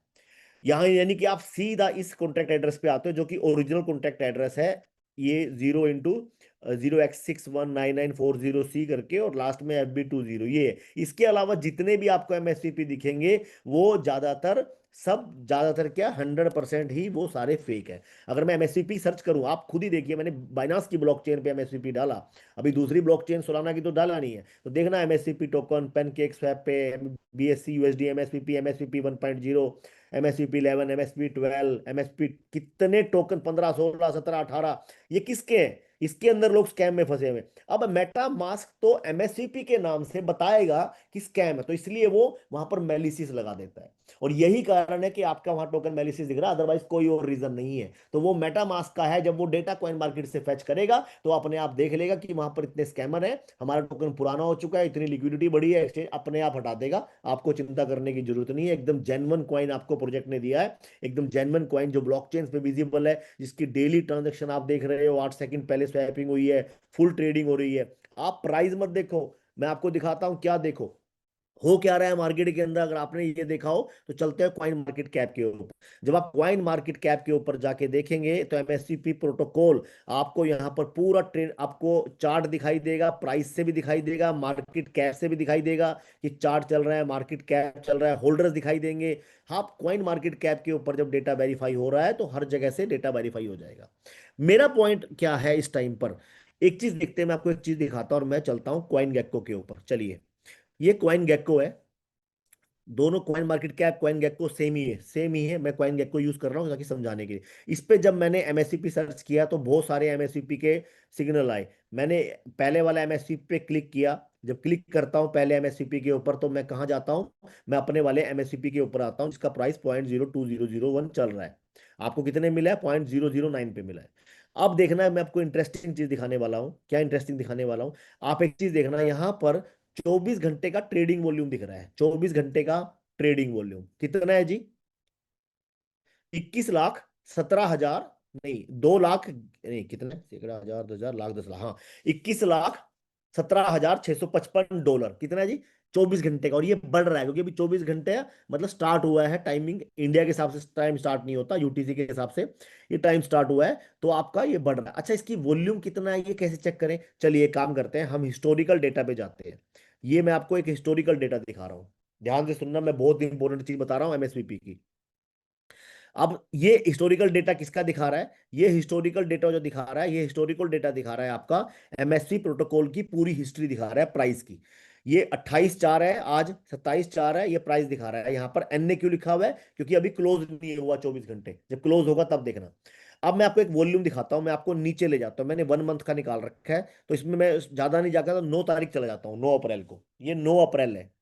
यहाँ यानी कि आप सीधा इस कॉन्टैक्ट एड्रेस पे आते हो, जो कि ओरिजिनल कॉन्टैक्ट एड्रेस है। ये 0x619940C करके, और लास्ट में FB20, ये है। इसके अलावा जितने भी आपको एमएससीपी दिखेंगे, वो ज्यादातर, सब ज्यादातर क्या, 100% ही वो सारे फेक है। अगर मैं एमएससीपी सर्च करूं, आप खुद ही देखिए, मैंने बाइनांस की ब्लॉकचेन पे एमएससीपी डाला, अभी दूसरी ब्लॉकचेन सोलाना की तो डाला नहीं है, तो देखना एमएससीपी टोकन पैनकेक स्वैप पे, BSC USD एमएसपीपी, एमएसपीपी 1.0, MSVP 11, MSP 12, MSP, कितने टोकन, 15, 16, 17, 18, ये किसके हैं। इसके अंदर लोग स्कैम में फंसे हुए हैं। अब मेटा मास्क तो एमएससीपी के नाम से बताएगा कि स्कैम है, तो इसलिए वो वहां पर मेलिसिस लगा देता है। और यही कारण है कि आपका वहां टोकन मेलिसिस दिख रहा है, अदरवाइज कोई और रीजन नहीं है। तो वो मेटा मास्क का है, जब वो डेटा कॉइन मार्केट से फेच करेगा तो अपने आप देख लेगा कि वहां पर इतने स्कैमर है, हमारा टोकन पुराना हो चुका है, इतनी लिक्विडिटी बढ़ी है, एक्सचेंज अपने आप हटा देगा। आपको चिंता करने की जरूरत नहीं है। एकदम जेन्युइन कॉइन आपको प्रोजेक्ट ने दिया है, एकदम जेन्युइन कॉइन, जो ब्लॉकचेन पे विजिबल है, जिसकी डेली ट्रांजेक्शन आप देख रहे हो, 8 सेकंड पहले स्वैपिंग हुई है, फुल ट्रेडिंग हो रही है। आप प्राइस मत देखो, मैं आपको दिखाता हूं क्या देखो, हो क्या रहा है मार्केट के अंदर। अगर आपने ये देखा हो तो चलते हैं क्वाइन मार्केट कैप के ऊपर। जब आप क्वाइन मार्केट कैप के ऊपर जाके देखेंगे तो एमएससीपी प्रोटोकॉल, आपको यहाँ पर पूरा ट्रेंड, आपको चार्ट दिखाई देगा, प्राइस से भी दिखाई देगा, मार्केट कैप से भी दिखाई देगा कि चार्ट चल रहा है, मार्केट कैप चल रहा है, होल्डर्स दिखाई देंगे। आप क्वाइन मार्केट कैप के ऊपर जब डेटा वेरीफाई हो रहा है तो हर जगह से डेटा वेरीफाई हो जाएगा। मेरा पॉइंट क्या है इस टाइम पर, एक चीज देखते हैं, मैं आपको एक चीज दिखाता हूँ और मैं चलता हूँ कॉइन गेक्को के ऊपर। चलिए, ये कॉइन गेक्को है। दोनों CoinMarketCap CoinGecko same ही है, सेम ही है। मैं कॉइन गेक्को यूज कर रहा हूँ ताकि समझाने के लिए। इस पे जब मैंने एमएससीपी सर्च किया तो बहुत सारे एमएससीपी के सिग्नल आए। मैंने पहले वाला एमएससीपी पे क्लिक किया। जब क्लिक करता हूँ पहले एमएससीपी के ऊपर तो मैं कहाँ जाता हूँ, मैं अपने वाले एमएससीपी के ऊपर आता हूँ जिसका प्राइस 0.02001 चल रहा है। आपको कितने मिला है? 0.009 पे मिला है। अब देखना है, मैं आपको इंटरेस्टिंग चीज दिखाने वाला हूँ। क्या इंटरेस्टिंग दिखाने वाला हूँ? आप एक चीज देखना, यहाँ पर 24 घंटे का ट्रेडिंग वॉल्यूम दिख रहा है। 24 घंटे का ट्रेडिंग वॉल्यूम कितना है जी? 21,17,000, नहीं 2 लाख, नहीं कितने, सैकड़ा, हजार, 10,000, लाख, 10 लाख, हाँ, 21,17,655 डॉलर। कितना है जी? 24 घंटे का। और ये बढ़ रहा है क्योंकि अभी 24 घंटे है, मतलब स्टार्ट हुआ है टाइमिंग। इंडिया के हिसाब से टाइम स्टार्ट नहीं होता, यूटीसी के हिसाब से ये टाइम स्टार्ट हुआ है। तो आपका ये बढ़ रहा है। अच्छा, इसकी वॉल्यूम कितना है ये कैसे चेक करें? चलिए एक काम करते हैं, हम हिस्टोरिकल डेटा पे जाते हैं। ये मैं आपको एक हिस्टोरिकल डेटा दिखा रहा हूँ। ध्यान से सुनना, मैं बहुत इंपॉर्टेंट चीज बता रहा हूँ एमएसवीपी की। अब ये हिस्टोरिकल डेटा किसका दिखा रहा है? ये हिस्टोरिकल डेटा जो दिखा रहा है, ये हिस्टोरिकल डेटा दिखा रहा है आपका एमएससी प्रोटोकॉल की पूरी हिस्ट्री दिखा रहा है प्राइस की। ये 28/4 है, आज 27/4 है। ये प्राइस दिखा रहा है। यहाँ पर एनए क्यों लिखा हुआ है? क्योंकि अभी क्लोज नहीं हुआ 24 घंटे, जब क्लोज होगा तब देखना। अब मैं आपको एक वॉल्यूम दिखाता हूं, मैं आपको नीचे ले जाता हूं। मैंने 1 मंथ का निकाल रखा है, तो इसमें मैं ज्यादा नहीं जाकर तो 9 तारीख चला जाता हूँ, 9 अप्रैल को। ये 9 अप्रैल है,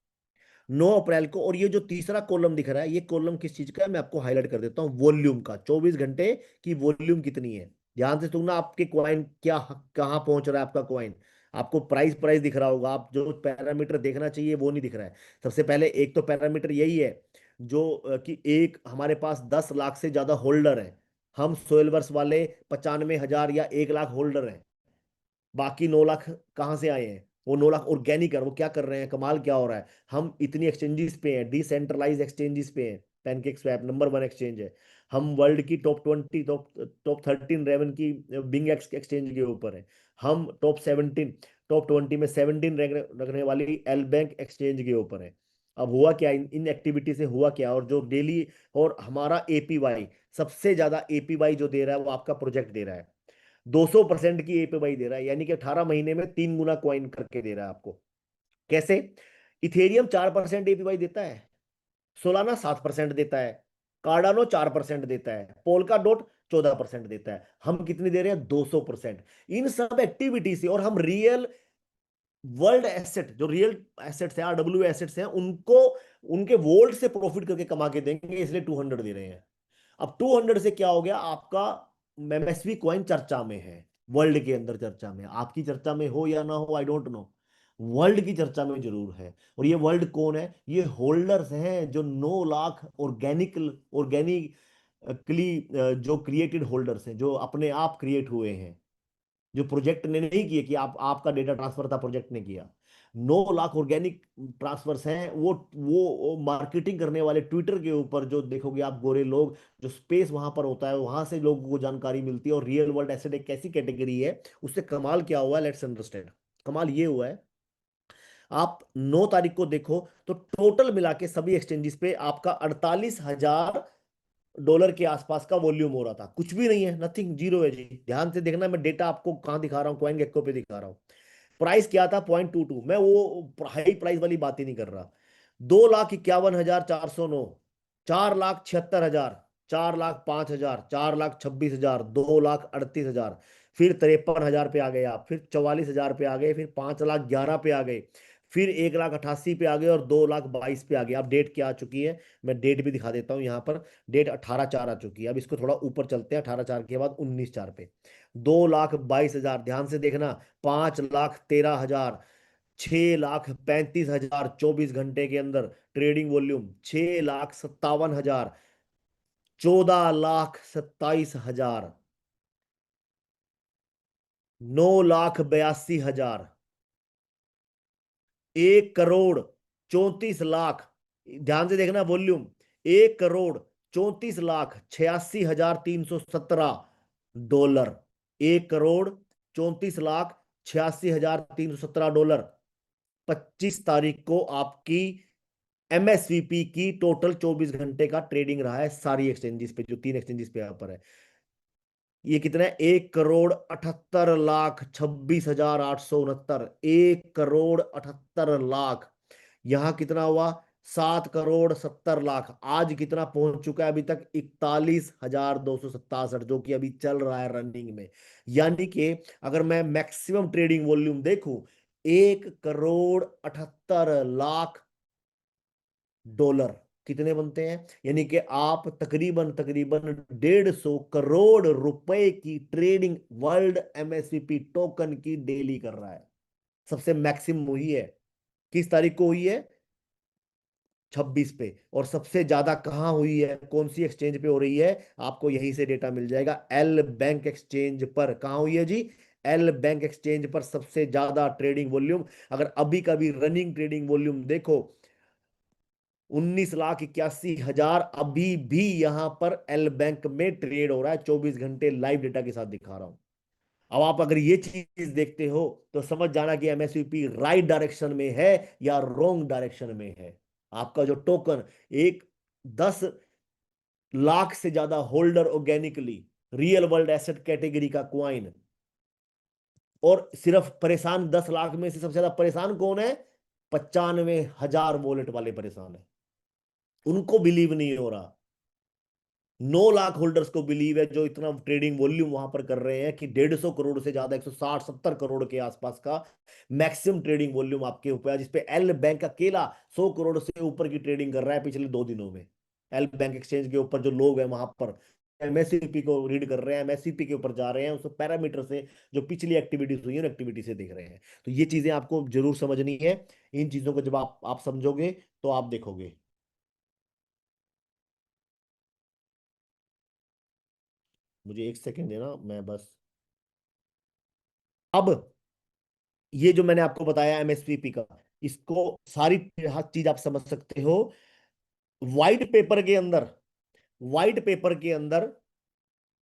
9 अप्रैल को। और ये जो तीसरा कॉलम दिख रहा है, ये कॉलम किस चीज का है मैं आपको हाईलाइट कर देता हूँ, वॉल्यूम का। 24 घंटे की वॉल्यूम कितनी है? ध्यान से सुनना, आपके क्वाइन क्या कहाँ पहुंच रहा है आपका क्वाइन। आपको प्राइस प्राइस दिख रहा होगा, आप जो पैरामीटर देखना चाहिए वो नहीं दिख रहा है। सबसे पहले एक तो पैरामीटर यही है जो कि एक हमारे पास 10 लाख से ज्यादा होल्डर है। हम 16 वर्ष वाले 95,000 या 1 लाख होल्डर हैं। बाकी 9 लाख कहाँ से आए हैं? वो 9 लाख ऑर्गेनिक है। वो क्या कर रहे हैं, कमाल क्या हो रहा है? हम इतनी एक्सचेंजेस पे हैं, डिसेंट्रलाइज एक्सचेंजेस पे हैं। पैनकेक स्वैप नंबर 1 एक्सचेंज है। हम वर्ल्ड की टॉप 20, टॉप 13 रेवन की बिंग एक्सचेंज के ऊपर है। हम टॉप 20 में 17 रैंक रखने वाली एल बैंक एक्सचेंज के ऊपर है। अब हुआ क्या, इन एक्टिविटी से हुआ क्या? और जो डेली, और हमारा एपीवाई, सबसे ज्यादा एपीवाई जो दे रहा है वो आपका प्रोजेक्ट दे रहा है। 200% की एपीवाई दे रहा है, यानी कि 18 महीने में 3 गुना कॉइन करके दे रहा है आपको। कैसे? इथेरियम 4% एपीवाई देता है, सोलाना 7% देता है, कार्डानो 4% देता है, पोल्का डॉट 14% देता है। हम कितनी दे रहे हैं? 200%। इन सब एक्टिविटी से, और हम रियल वर्ल्ड एसेट, जो रियल एसेट्स हैं, आरडब्ल्यू एसेट्स हैं, उनको उनके वोल्ट से प्रॉफिट करके कमा के देंगे, इसलिए 200 दे रहे हैं। अब 200 से क्या हो गया आपका? एमएसवी कॉइन चर्चा में है, वर्ल्ड के अंदर चर्चा में। आपकी चर्चा में हो या ना हो, आई डोंट नो, वर्ल्ड की चर्चा में जरूर है। और ये वर्ल्ड कौन है? ये होल्डर्स हैं जो 9 लाख ऑर्गेनिकली जो क्रिएटेड होल्डर्स हैं, जो अपने आप क्रिएट हुए हैं, जो प्रोजेक्ट ने नहीं किए कि आपका डेटा ट्रांसफर था, प्रोजेक्ट ने किया। 9 लाख ऑर्गेनिक ट्रांसफर्स हैं। वो मार्केटिंग करने वाले ट्विटर के ऊपर जो देखोगे आप, गोरे लोग, जो स्पेस वहां पर होता है, वहां से लोगों को जानकारी मिलती है। और रियल वर्ल्ड एसेट एक ऐसी कैटेगरी है, उससे कमाल क्या हुआ है, लेट्स अंडरस्टैंड। कमाल ये हुआ है, आप 9 तारीख को देखो तो टोटल मिला के सभी एक्सचेंजेस पे आपका 48,000 डॉलर के आसपास का वॉल्यूम हो रहा था। कुछ भी नहीं है, नथिंग, जीरो है जी। ध्यान से देखना, मैं डेटा आपको कहां दिखा रहा हूं, कॉइन गेक्को पे दिखा रहा हूं। प्राइस क्या था? 0.22। मैं वो हाई प्राइस वाली बात ही नहीं कर रहा। 2,51,409, 4,76,000, 4,05,000, 4,26,000, 2,38,000, फिर 53,000 पे आ गए आप, फिर 44,000 पे आ गए, फिर 5,11,000 पे आ गए, फिर 1,88,000 पे आ गए, और 2,22,000 पे आ गए। अब डेट क्या आ चुकी है, मैं डेट भी दिखा देता हूँ यहाँ पर। डेट 18/4 आ चुकी है। अब इसको थोड़ा ऊपर चलते हैं, 18/4 के बाद 19/4 पे 2,22,000। ध्यान से देखना, 5,13,000, 6,35,000, 24 घंटे के अंदर ट्रेडिंग वॉल्यूम 6,57,000, 14,27,000, 9,82,000, 1,34,00,000। ध्यान से देखना वॉल्यूम, 1,34,86,317 डॉलर। 1,34,86,317 डॉलर। 25 तारीख को आपकी एमएसवीपी की टोटल 24 घंटे का ट्रेडिंग रहा है सारी एक्सचेंजेस पे, जो 3 एक्सचेंजेस पे यहाँ पर है। ये कितना है? 1,78,26,869। 1,78,00,000। यहां कितना हुआ? 7,70,00,000। आज कितना पहुंच चुका है अभी तक? 41,267, जो कि अभी चल रहा है रनिंग में। यानी कि अगर मैं मैक्सिमम ट्रेडिंग वॉल्यूम देखूं, 1,78,00,000 कितने बनते हैं? यानी कि आप तकरीबन तकरीबन 150 करोड़ रुपए की ट्रेडिंग वर्ल्ड एमएससीपी टोकन की डेली कर रहा है। सबसे मैक्सिमम हुई है, किस तारीख को हुई है? 26 पे। और सबसे ज्यादा कहां हुई है, कौन सी एक्सचेंज पे हो रही है? आपको यहीं से डेटा मिल जाएगा। एल बैंक एक्सचेंज पर कहां हुई है जी? एल बैंक एक्सचेंज पर सबसे ज्यादा ट्रेडिंग वॉल्यूम। अगर अभी का भी रनिंग ट्रेडिंग वॉल्यूम देखो, 19,81,000 अभी भी यहां पर एल बैंक में ट्रेड हो रहा है। 24 घंटे लाइव डेटा के साथ दिखा रहा हूं। अब आप अगर ये चीज देखते हो तो समझ जाना कि एमएसयूपी राइट डायरेक्शन में है या रॉन्ग डायरेक्शन में है। आपका जो टोकन, एक 10 लाख से ज्यादा holder organically, real world asset category का क्वाइन, और सिर्फ परेशान 10 लाख में से सबसे ज्यादा परेशान कौन है? 95,000 वॉलेट वाले परेशान है। उनको बिलीव नहीं हो रहा। 9 लाख होल्डर्स को बिलीव है, जो इतना ट्रेडिंग वॉल्यूम वहां पर कर रहे हैं कि 150 करोड़ से ज्यादा, 160-170 करोड़ के आसपास का मैक्सिमम ट्रेडिंग वॉल्यूम आपके ऊपर है, जिसपे एल बैंक अकेला 100 करोड़ से ऊपर की ट्रेडिंग कर रहा है पिछले 2 दिनों में। एल बैंक एक्सचेंज के ऊपर जो लोग हैं वहां पर एमएससीपी को रीड कर रहे हैं, एमएससीपी के ऊपर जा रहे हैं, उस पैरामीटर से जो पिछली एक्टिविटीज हुई है एक्टिविटी से देख रहे हैं। तो ये चीजें आपको जरूर समझनी है। इन चीजों को जब आप समझोगे तो आप देखोगे। मुझे एक सेकंड देना, मैं बस। अब ये जो मैंने आपको बताया एमएसपीपी का, इसको सारी हर चीज आप समझ सकते हो। व्हाइट पेपर के अंदर, व्हाइट पेपर के अंदर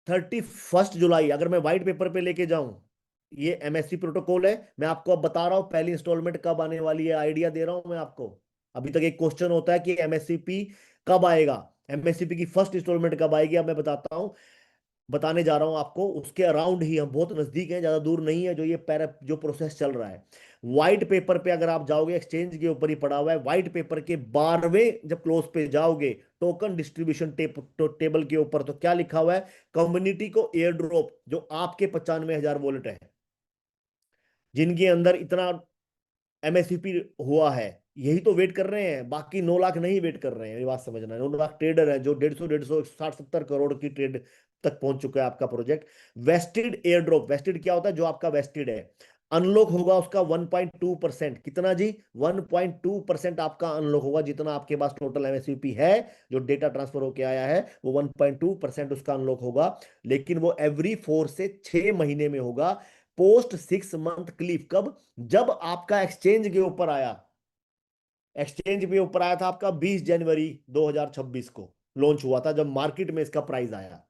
31 जुलाई, अगर मैं व्हाइट पेपर पे लेके जाऊं, ये एमएससी प्रोटोकॉल है। मैं आपको अब बता रहा हूं पहली इंस्टॉलमेंट कब आने वाली है, आइडिया दे रहा हूं मैं आपको। अभी तक एक क्वेश्चन होता है कि एमएससीपी कब आएगा, एमएससीपी की फर्स्ट इंस्टॉलमेंट कब आएगी। अब मैं बताता हूं, बताने जा रहा हूं आपको। उसके अराउंड ही हम बहुत नजदीक हैं, ज्यादा दूर नहीं है। जो ये पैरा जो प्रोसेस चल रहा है, व्हाइट पेपर पे अगर आप जाओगे, एक्सचेंज के ऊपर ही पड़ा हुआ है, व्हाइट पेपर के 12वें जब क्लोज पे जाओगे, टोकन डिस्ट्रीब्यूशन टेबल के ऊपर, तो क्या लिखा हुआ है? कम्युनिटी को एयर ड्रॉप, जो आपके 95,000 वॉलेट है जिनके अंदर इतना एमएससीपी हुआ है, यही तो वेट कर रहे हैं। बाकी 9 लाख नहीं वेट कर रहे हैं। ये बात समझना, 9 लाख ट्रेडर है जो 150 60 70 करोड़ की ट्रेड तक पहुंच चुका है आपका project. Vested airdrop, vested क्या होता है? जो आपका वेस्टेड है, अनलॉक होगा उसका 1.2%। कितना जी? 1.2% आपका अनलॉक होगा। जितना आपके पास टोटल एमएससीपी है, जो डेटा ट्रांसफर होकर आया है, वो 1.2% उसका अनलॉक होगा। लेकिन वो एवरी 4 से 6 महीने में होगा, पोस्ट 6 मंथ क्लिफ। कब? जब आपका एक्सचेंज के ऊपर आया, एक्सचेंज पे ऊपर आया था आपका 20 जनवरी 2026 को लॉन्च हुआ था, जब मार्केट में इसका प्राइस आया।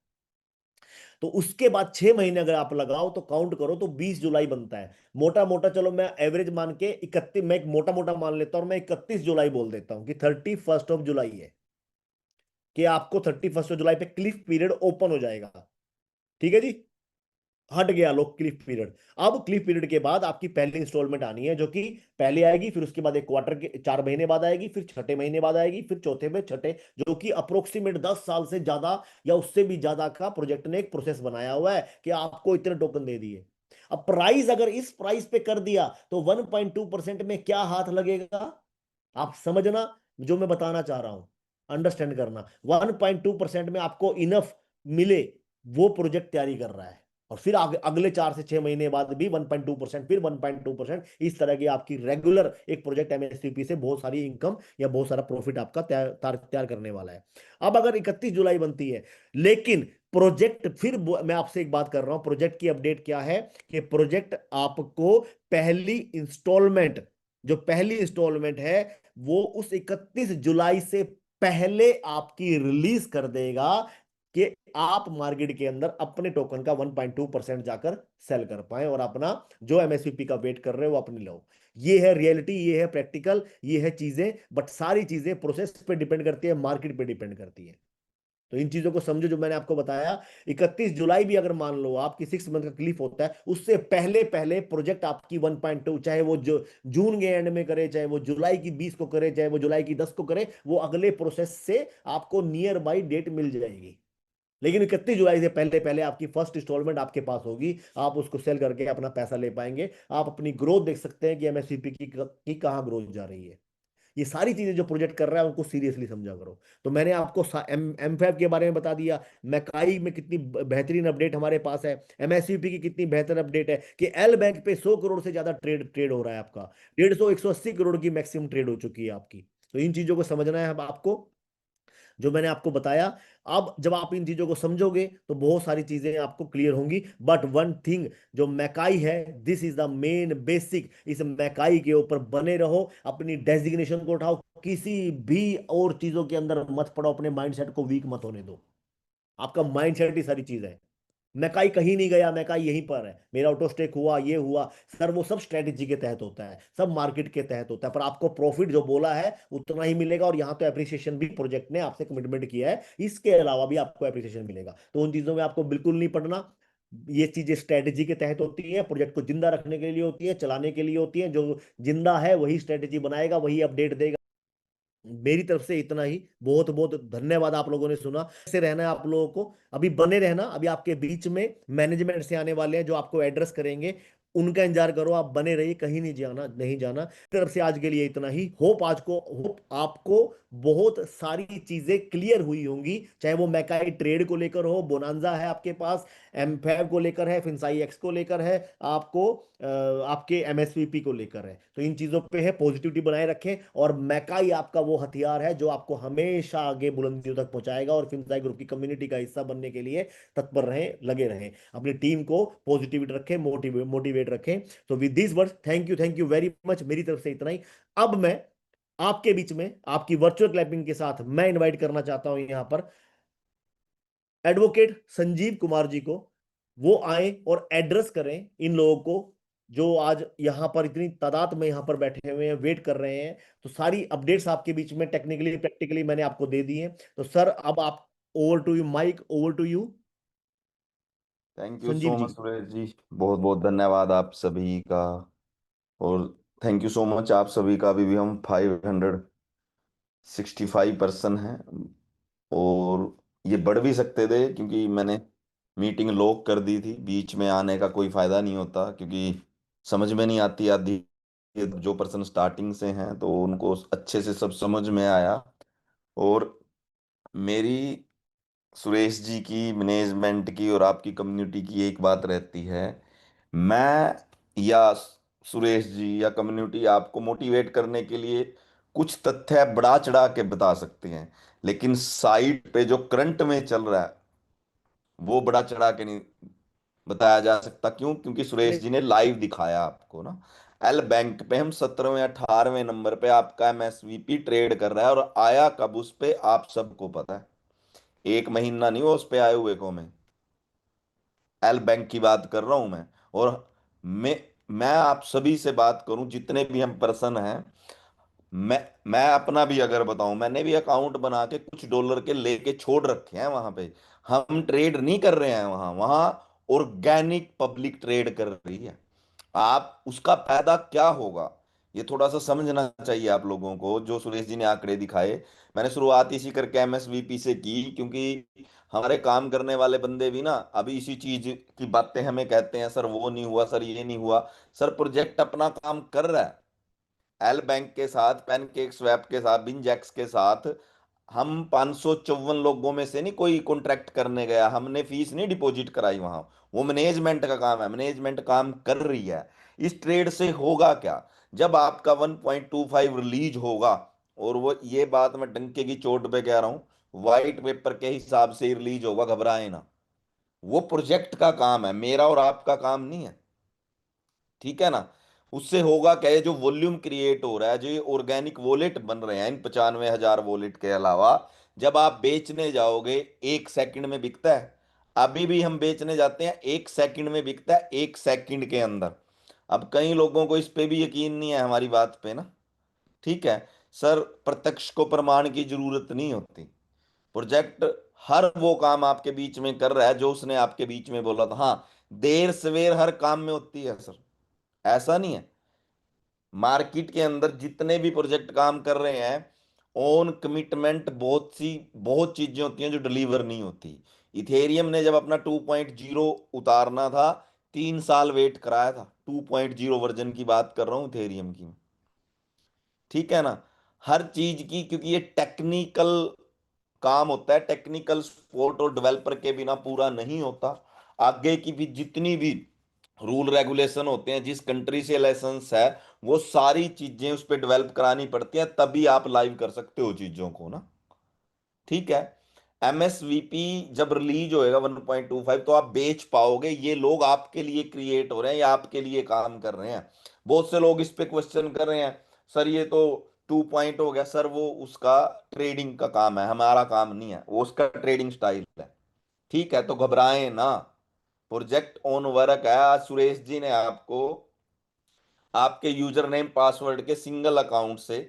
तो उसके बाद 6 महीने अगर आप लगाओ तो काउंट करो तो 20 जुलाई बनता है। मोटा मोटा चलो मैं एवरेज मान के 31, मैं एक मोटा मोटा मान लेता हूं, और मैं 31 जुलाई बोल देता हूं कि 31 जुलाई है, कि आपको 31 जुलाई पे क्लिफ पीरियड ओपन हो जाएगा। ठीक है जी, हट गया लोग क्लिफ पीरियड। अब क्लिफ पीरियड के बाद आपकी पहली इंस्टॉलमेंट आनी है, जो कि पहले आएगी, फिर उसके बाद एक क्वार्टर के 4 महीने बाद आएगी, फिर छठे महीने बाद आएगी, फिर चौथे में छठे, जो कि अप्रोक्सीमेट 10 साल से ज्यादा या उससे भी ज्यादा का प्रोजेक्ट ने एक प्रोसेस बनाया हुआ है कि आपको इतने टोकन दे दिए। अब प्राइस अगर इस प्राइस पे कर दिया तो 1.2% में क्या हाथ लगेगा? आप समझना जो मैं बताना चाह रहा हूं, अंडरस्टैंड करना। 1.2% में आपको इनफ मिले, वो प्रोजेक्ट तैयारी कर रहा है। और फिर अगले 4 से 6 महीने बाद भी 1.2%, फिर 1.2%, इस तरह की आपकी रेगुलर एक प्रोजेक्ट एमएससीपी से बहुत सारी इनकम या बहुत सारा प्रॉफिट आपका तैयार करने वाला है। अब अगर 31 जुलाई बनती है, लेकिन प्रोजेक्ट, फिर मैं आपसे एक बात कर रहा हूं, प्रोजेक्ट की अपडेट क्या है? कि प्रोजेक्ट आपको पहली इंस्टॉलमेंट, जो पहली इंस्टॉलमेंट है, वो उस 31 जुलाई से पहले आपकी रिलीज कर देगा, कि आप मार्केट के अंदर अपने टोकन का 1.2% जाकर सेल कर पाए और अपना जो एमएसपी का वेट कर रहे हो वो अपने लो। ये है रियलिटी, ये है प्रैक्टिकल, ये है चीजें। बट सारी चीजें प्रोसेस पे डिपेंड करती है, मार्केट पे डिपेंड करती है। तो इन चीजों को समझो जो मैंने आपको बताया। 31 जुलाई भी अगर मान लो आपकी 6 मंथ का क्लिफ होता है, उससे पहले पहले प्रोजेक्ट आपकी 1.2, चाहे वो जो जून के एंड में करे, चाहे वो जुलाई की 20 को करे, चाहे वो जुलाई की 10 को करे, वो अगले प्रोसेस से आपको नियर बाई डेट मिल जाएगी। लेकिन 31 जुलाई से पहले पहले आपकी फर्स्ट इंस्टॉलमेंट आपके पास होगी, आप उसको सेल करके अपना पैसा ले पाएंगे। आप अपनी ग्रोथ देख सकते हैं कि एमएसपीपी की कहाँ ग्रोथ जा रही है। ये सारी चीजें जो प्रोजेक्ट कर रहा है उनको सीरियसली समझा करो। तो मैंने आपको एम 5 के बारे में बता दिया, मैकाई में कितनी बेहतरीन अपडेट हमारे पास है, एमएससीपी की कितनी बेहतर अपडेट है कि एल बैंक पे 100 करोड़ से ज्यादा ट्रेड ट्रेड हो रहा है आपका, 150 180 करोड़ की मैक्सिमम ट्रेड हो चुकी है आपकी। तो इन चीजों को समझना है अब आपको, जो मैंने आपको बताया। अब जब आप इन चीजों को समझोगे तो बहुत सारी चीजें आपको क्लियर होंगी। बट वन थिंग, जो मैकाई है, this is the main basic, इस मैकाई के ऊपर बने रहो, अपनी डेजिग्नेशन को उठाओ, किसी भी और चीजों के अंदर मत पड़ो, अपने माइंडसेट को वीक मत होने दो। आपका माइंडसेट ही सारी चीज है। मैकाई कहीं नहीं गया, मैकाई यहीं पर है, मेरा ऑटो स्टेक हुआ, ये हुआ। सर वो सब स्ट्रेटेजी के तहत होता है, सब मार्केट के तहत होता है, पर आपको प्रॉफिट जो बोला है उतना ही मिलेगा। और यहाँ तो एप्रिसिएशन भी प्रोजेक्ट ने आपसे कमिटमेंट किया है, इसके अलावा भी आपको एप्रिसिएशन मिलेगा। तो उन चीजों में आपको बिल्कुल नहीं पड़ना। ये चीजें स्ट्रेटेजी के तहत होती है, प्रोजेक्ट को जिंदा रखने के लिए होती है, चलाने के लिए होती है। जो जिंदा है वही स्ट्रेटेजी बनाएगा, वही अपडेट देगा। मेरी तरफ से इतना ही। बहुत बहुत धन्यवाद, आप लोगों ने सुना। से रहना है आप लोगों को, अभी बने रहना। अभी आपके बीच में मैनेजमेंट से आने वाले हैं जो आपको एड्रेस करेंगे, उनका इंतजार करो। आप बने रहिए, कहीं नहीं जाना, नहीं जाना। तरफ से आज के लिए इतना ही। होप आपको बहुत सारी चीजें क्लियर हुई होंगी, चाहे वो मैकाई ट्रेड को लेकर हो, बोनांजा है आपके पास, M5 को लेकर है, फिंसाई एक्स को लेकर है, आपको आपके एमएसवीपी को लेकर है। तो इन चीजों पे है पॉजिटिविटी बनाए रखें। और मैकाई आपका वो हथियार है जो आपको हमेशा आगे बुलंदियों तक पहुंचाएगा। और फिंसाई ग्रुप की कम्युनिटी का हिस्सा बनने के लिए तत्पर रहें, लगे रहें, अपनी टीम को पॉजिटिविटी रखें, मोटिवेट रखें। तो with this word, thank you very much. मेरी तरफ से इतना ही। अब मैं आपके बीच में आपकी वर्चुअल क्लैपिंग के साथ मैं इनवाइट करना चाहता हूं यहां पर एडवोकेट संजीव कुमार जी को। वो आए और एड्रेस करें इन लोगों को जो आज यहां पर इतनी तादाद में यहां पर बैठे हुए हैं, वेट कर रहे हैं। तो सारी अपडेट्स आपके बीच में टेक्निकली प्रैक्टिकली मैंने आपको दे दी है। तो सर अब आप, over to you, mike over to you, thank you Sanjeev so ji. Much Suresh ji. बहुत बहुत धन्यवाद आप सभी का। और थैंक यू सो मच आप सभी का। अभी भी हम 565 पर्सन हैं। और ये बढ़ भी सकते थे क्योंकि मैंने मीटिंग लॉक कर दी थी। बीच में आने का कोई फायदा नहीं होता क्योंकि समझ में नहीं आती आधी। जो पर्सन स्टार्टिंग से हैं तो उनको अच्छे से सब समझ में आया। और मेरी सुरेश जी की, मैनेजमेंट की और आपकी कम्युनिटी की एक बात रहती है। मैं या सुरेश जी या कम्युनिटी आपको मोटिवेट करने के लिए कुछ तथ्य बढ़ा चढ़ा के बता सकते हैं, लेकिन साइट पे जो करंट में चल रहा है वो बढ़ा चढ़ा के नहीं बताया जा सकता। क्यों? क्योंकि सुरेश नहीं जी ने लाइव दिखाया आपको ना। एल बैंक पे हम 17वें 18वें नंबर पे आपका एमएसवीपी ट्रेड कर रहा है, और आया कब उस पे आप सबको पता है। एक महीना नहीं हुआ उस पे आए हुए को हमें। एल बैंक की बात कर रहा हूं मैं। और मैं आप सभी से बात करूं, जितने भी हम पर्सन हैं, मैं अपना भी अगर बताऊं, मैंने भी अकाउंट बना के कुछ डॉलर के लेके छोड़ रखे हैं वहां पे। हम ट्रेड नहीं कर रहे हैं वहां वहां ऑर्गेनिक पब्लिक ट्रेड कर रही है। आप उसका फायदा क्या होगा ये थोड़ा सा समझना चाहिए आप लोगों को। जो सुरेश जी ने आंकड़े दिखाए, मैंने शुरुआत इसी करके एमएसवीपी से की, क्योंकि हमारे काम करने वाले बंदे भी ना अभी इसी चीज की बातें हमें कहते हैं, सर वो नहीं हुआ, सर ये नहीं हुआ। सर प्रोजेक्ट अपना काम कर रहा है। एल बैंक के साथ, पैनकेक स्वैप के साथ, बिनजैक्स के साथ हम 554 लोगों में से नहीं कोई कॉन्ट्रैक्ट करने गया। हमने फीस नहीं डिपॉजिट कराई वहां। वो मैनेजमेंट का काम है, मैनेजमेंट काम कर रही है। इस ट्रेड से होगा क्या? जब आपका 1.25 रिलीज होगा, और वो ये बात मैं डंके की चोट पे कह रहा हूं, वाइट पेपर के हिसाब से ही रिलीज होगा, घबराए ना। वो प्रोजेक्ट का काम है, मेरा और आपका काम नहीं है। ठीक है ना? उससे होगा क्या? ये जो वॉल्यूम क्रिएट हो रहा है, जो ये ऑर्गेनिक वॉलेट बन रहे हैं इन 95,000 वॉलेट के अलावा, जब आप बेचने जाओगे 1 सेकंड में बिकता है। अभी भी हम बेचने जाते हैं 1 सेकंड में बिकता है, 1 सेकंड के अंदर। अब कई लोगों को इस पे भी यकीन नहीं है हमारी बात पे ना। ठीक है। सर प्रत्यक्ष को प्रमाण की जरूरत नहीं होती। प्रोजेक्ट हर वो काम आपके बीच में कर रहा है जो उसने आपके बीच में बोला था। हाँ, देर सवेर हर काम में होती है सर, ऐसा नहीं है। मार्केट के अंदर जितने भी प्रोजेक्ट काम कर रहे हैं, ऑन कमिटमेंट बहुत चीजें होती हैं जो डिलीवर नहीं होती। इथेरियम ने जब अपना 2.0 उतारना था, 3 साल वेट कराया था। 2.0 वर्जन की बात कर रहा हूँ इथेरियम की, ठीक है ना। हर चीज की, क्योंकि ये टेक्निकल काम होता है, टेक्निकल सपोर्ट और डेवलपर के बिना पूरा नहीं होता। आगे की भी जितनी भी रूल रेगुलेशन होते हैं, जिस कंट्री से लाइसेंस है, वो सारी चीजें उस पर डेवलप करानी पड़ती हैं, तभी आप लाइव कर सकते हो चीजों को ना, ठीक है। एमएसवीपी जब रिलीज होएगा 1.25, तो आप बेच पाओगे। ये लोग आपके लिए क्रिएट हो रहे हैं या आपके लिए काम कर रहे हैं। बहुत से लोग इस पे क्वेश्चन कर रहे हैं, सर ये तो 2 हो गया सर, वो उसका ट्रेडिंग का काम है, हमारा काम नहीं है, वो उसका ट्रेडिंग स्टाइल है, ठीक है। तो घबराएं ना, प्रोजेक्ट ऑन वर्क है। आज सुरेश जी ने आपको आपके यूजर नेम पासवर्ड के सिंगल अकाउंट से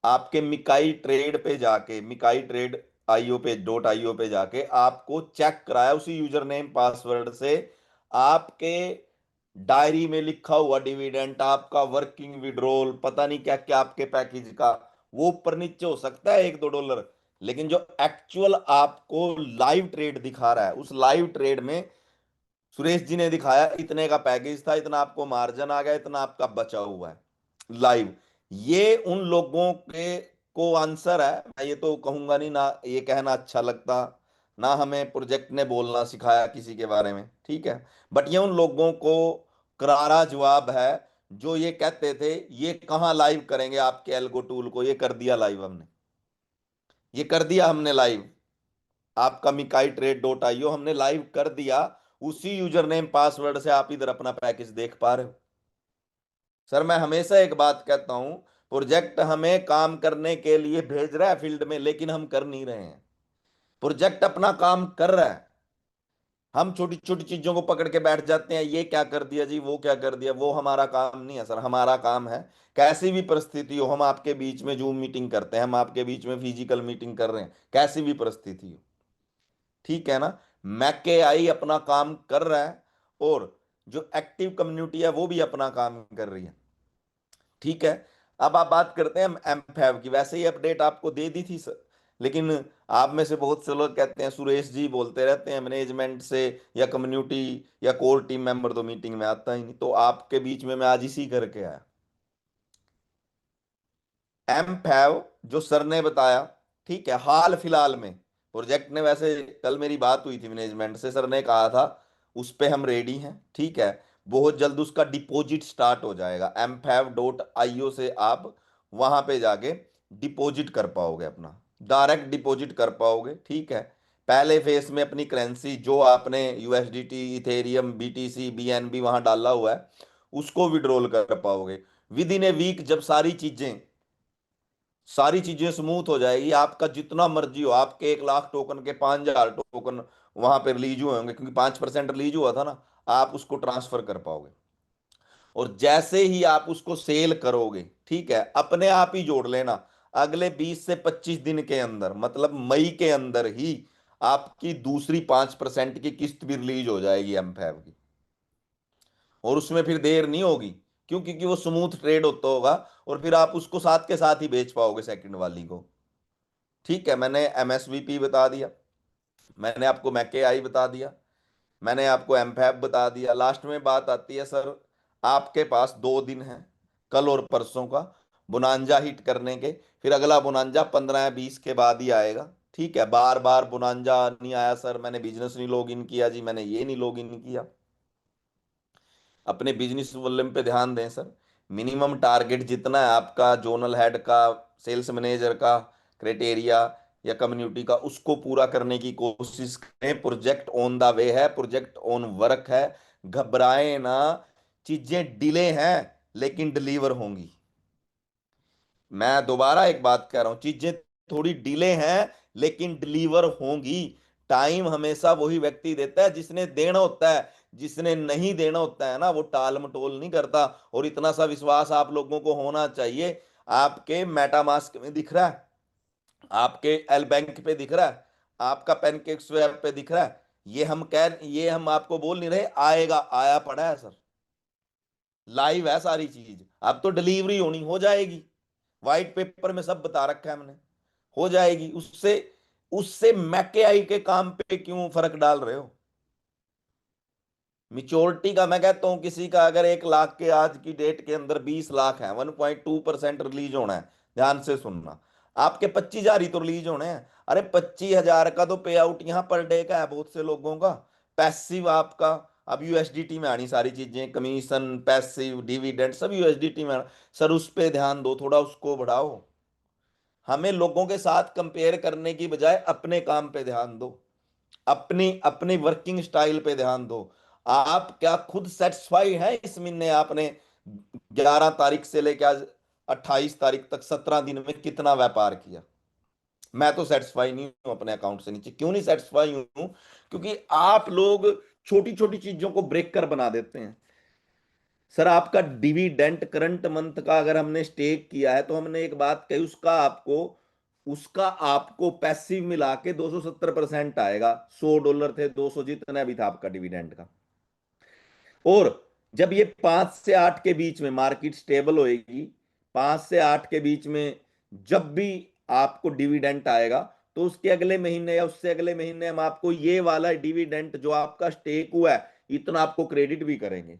आपके मिकाई ट्रेड पे जाके, मिकाई ट्रेड आईओ पे .io पे जाके आपको चेक कराया उसी यूजर नेम पासवर्ड से। आपके डायरी में लिखा हुआ डिविडेंट, आपका वर्किंग विड्रॉल, पता नहीं क्या क्या आपके पैकेज का, वो ऊपर नीचे हो सकता है $1-2, लेकिन जो एक्चुअल आपको लाइव ट्रेड दिखा रहा है, उस लाइव ट्रेड में सुरेश जी ने दिखाया इतने का पैकेज था, इतना आपको मार्जिन आ गया, इतना आपका बचा हुआ है लाइव। ये उन लोगों के को आंसर है। मैं ये तो कहूंगा नहीं ना, ये कहना अच्छा लगता ना, हमें प्रोजेक्ट ने बोलना सिखाया किसी के बारे में, ठीक है। बट ये उन लोगों को करारा जवाब है जो ये कहते थे ये कहाँ लाइव करेंगे आपके एल्गो टूल को। ये कर दिया लाइव हमने, ये कर दिया हमने लाइव। आपका मिकाई ट्रेड .io हमने लाइव कर दिया। उसी यूजर नेम पासवर्ड से आप इधर अपना पैकेज देख पा रहे हो। सर मैं हमेशा एक बात कहता हूं, प्रोजेक्ट हमें काम करने के लिए भेज रहा है फील्ड में, लेकिन हम कर नहीं रहे हैं। प्रोजेक्ट अपना काम कर रहा है, हम छोटी छोटी चीजों को पकड़ के बैठ जाते हैं, ये क्या कर दिया जी, वो क्या कर दिया। वो हमारा काम नहीं है सर। हमारा काम है, कैसी भी परिस्थिति हो, हम आपके बीच में जूम मीटिंग करते हैं, हम आपके बीच में फिजिकल मीटिंग कर रहे हैं, कैसी भी परिस्थिति हो, ठीक है ना। मैके आई अपना काम कर रहा है, और जो एक्टिव कम्युनिटी है वो भी अपना काम कर रही है, ठीक है। अब आप बात करते हैं एमफैब की। वैसे ही अपडेट आपको दे दी थी सर, लेकिन आप में से बहुत से लोग कहते हैं सुरेश जी बोलते रहते हैं मैनेजमेंट से या कम्युनिटी या कोर टीम मेंबर तो मीटिंग में आता ही नहीं, तो आपके बीच में मैं आज इसी करके आया। एमफैब जो सर ने बताया, ठीक है, हाल फिलहाल में प्रोजेक्ट ने, वैसे कल मेरी बात हुई थी मैनेजमेंट से, सर ने कहा था उस पे हम रेडी हैं, ठीक है। बहुत जल्द उसका डिपॉजिट स्टार्ट हो जाएगा। mfav.io से आप वहां पे जाके डिपॉजिट कर पाओगे, अपना डायरेक्ट डिपॉजिट कर पाओगे, ठीक है। पहले फेस में अपनी करेंसी जो आपने यूएसडीटी, इथेरियम, बीटीसी, बीएनबी वहां डाला हुआ है, उसको विड्रॉल कर पाओगे विद इन ए वीक। जब सारी चीजें स्मूथ हो जाएगी, आपका जितना मर्जी हो, आपके 1 लाख टोकन के 5,000 टोकन वहां पे रिलीज हुए होंगे, क्योंकि 5% रिलीज हुआ था ना, आप उसको ट्रांसफर कर पाओगे। और जैसे ही आप उसको सेल करोगे, ठीक है, अपने आप ही जोड़ लेना, अगले 20 से 25 दिन के अंदर, मतलब मई के अंदर ही आपकी दूसरी 5% की किस्त भी रिलीज हो जाएगी एमफैब की। और उसमें फिर देर नहीं होगी, क्यों? क्योंकि वो स्मूथ ट्रेड होता होगा, और फिर आप उसको साथ के साथ ही बेच पाओगे सेकंड वाली को, ठीक है। मैंने एमएसवीपी बता दिया, मैंने आपको मैके आई बता दिया, मैंने आपको एमफैब बता दिया। लास्ट में बात आती है सर, आपके पास 2 दिन है, कल और परसों का, बुनांजा हिट करने के। फिर अगला बुनांजा 15 या 20 के बाद ही आएगा, ठीक है। बार बार बुनांजा नहीं आया सर, मैंने बिजनेस नहीं लॉग इन किया जी, मैंने ये नहीं लॉग इन किया। अपने बिजनेस वॉल्यूम पे ध्यान दें सर। मिनिमम टारगेट जितना है आपका जोनल हेड का, सेल्स मैनेजर का, क्राइटेरिया या कम्युनिटी का, उसको पूरा करने की कोशिश करें। प्रोजेक्ट ऑन द वे है, प्रोजेक्ट ऑन वर्क है, घबराएं ना। चीजें डिले हैं लेकिन डिलीवर होंगी। मैं दोबारा एक बात कह रहा हूं, चीजें थोड़ी डिले हैं लेकिन डिलीवर होंगी। टाइम हमेशा वही व्यक्ति देता है जिसने देना होता है, जिसने नहीं देना होता है ना, वो टाल मटोल नहीं करता। और इतना सा विश्वास आप लोगों को होना चाहिए। आपके मेटामास्क में दिख रहा है आपके एल बैंक पे दिख रहा है, आपका पैनकेक स्वैप पे दिख रहा है। ये हम आपको बोल नहीं रहे, आएगा, आया पड़ा है सर। लाइव है सारी चीज, अब तो डिलीवरी होनी हो जाएगी। व्हाइट पेपर में सब बता रखा है हमने, हो जाएगी। उससे उससे मैके आई के काम पे क्यों फर्क डाल रहे हो? मिच्योरिटी का मैं कहता हूं, किसी का अगर 1 लाख के आज की डेट के अंदर 20 लाख है, 1.2% रिलीज होना है। ध्यान से सुनना, आपके 25,000 ही तो रिलीज होने हैं। अरे 25,000 का तो पे आउट यहाँ पर डे का है बहुत से लोगों का। पैसिव आपका, अब यूएसडीटी में आनी सारी चीजें, कमीशन, पैसिव, डिविडेंड सब यूएसडीटी में सर उस पे ध्यान दो थोड़ा, उसको बढ़ाओ। हमें लोगों के साथ कंपेयर करने की बजाय अपने काम पे ध्यान दो, अपनी अपनी वर्किंग स्टाइल पे ध्यान दो। आप क्या खुद सेटिस्फाई है इस महीने आपने 11 तारीख से लेकर आज 28 तारीख तक 17 दिन में कितना व्यापार किया? मैं तो सेटिस्फाई नहीं हूं अपने अकाउंट से नीचे। क्यों नहीं सेटिस्फाई हूं? क्योंकि आप लोग छोटी छोटी चीजों को ब्रेक कर बना देते हैं। सर आपका डिविडेंट करंट मंथ का अगर हमने स्टेक किया है तो हमने एक बात कही, उसका आपको पैसिव मिला के 270% आएगा। $100 थे, 200 जितना भी था आपका डिविडेंड का। और जब ये 5 से 8 के बीच में मार्केट स्टेबल होएगी, 5 से 8 के बीच में जब भी आपको डिविडेंट आएगा, तो उसके अगले महीने या उससे अगले महीने हम आपको ये वाला डिविडेंट जो आपका स्टेक हुआ है इतना आपको क्रेडिट भी करेंगे।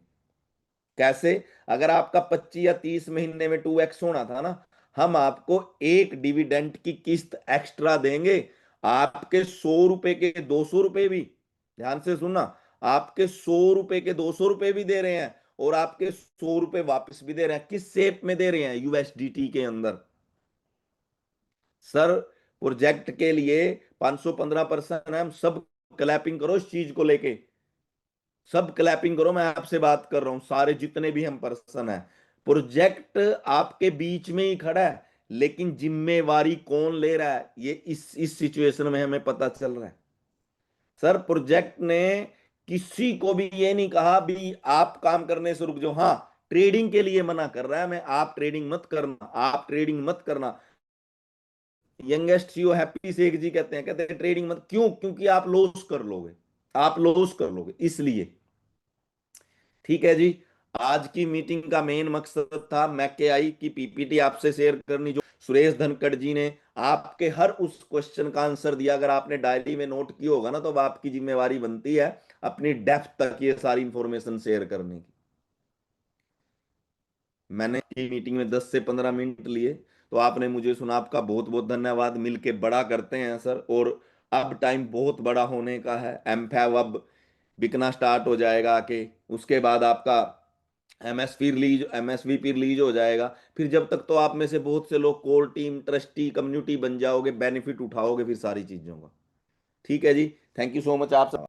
कैसे? अगर आपका 25 या 30 महीने में 2x होना था ना, हम आपको एक डिविडेंड की किस्त एक्स्ट्रा देंगे। आपके 100 रुपए के 200 रुपए भी, ध्यान से सुनना, आपके 100 रुपए के 200 रुपए भी दे रहे हैं और आपके 100 रुपए वापस भी दे रहे हैं। किस शेप में दे रहे हैं? यूएसडीटी के अंदर। सर प्रोजेक्ट के लिए 515 पर्सन है, हम सब क्लैपिंग करो इस चीज को लेके, सब क्लैपिंग करो। मैं आपसे बात कर रहा हूं, सारे जितने भी हम पर्सन हैं। प्रोजेक्ट आपके बीच में ही खड़ा है, लेकिन जिम्मेवारी कौन ले रहा है ये इस सिचुएशन में हमें पता चल रहा है। सर प्रोजेक्ट ने किसी को भी ये नहीं कहा भी आप काम करने से रुक जाओ। हाँ, ट्रेडिंग के लिए मना कर रहा है मैं, आप ट्रेडिंग मत करना, आप ट्रेडिंग मत करना। यंगेस्ट सीईओ हैप्पी शेख जी कहते हैं ट्रेडिंग मत, क्यों? क्योंकि आप लॉस कर लोगे, आप लॉस कर लोगे इसलिए। ठीक है जी। आज की मीटिंग का मेन मकसद था मैकेआई की पीपीटी आपसे शेयर करनी, जो सुरेश धनखड़ जी ने आपके हर उस क्वेश्चन का आंसर दिया। अगर आपने डायरी में नोट किया होगा ना, तो अब आपकी जिम्मेवारी बनती है अपनी डेप्थ तक ये सारी इंफॉर्मेशन शेयर करने की। मैंने की मीटिंग में 10 से 15 मिनट लिए, तो आपने मुझे सुना, आपका बहुत बहुत धन्यवाद। मिलके बड़ा करते हैं सर। और अब टाइम बहुत बड़ा होने का है, एमफैव अब बिकना स्टार्ट हो जाएगा आके, उसके बाद आपका एमएसवीपी रिलीज हो जाएगा। फिर जब तक तो आप में से बहुत से लोग कोर टीम, ट्रस्टी, कम्युनिटी बन जाओगे, बेनिफिट उठाओगे फिर सारी चीजों का। ठीक है जी। थैंक यू सो मच आप सब।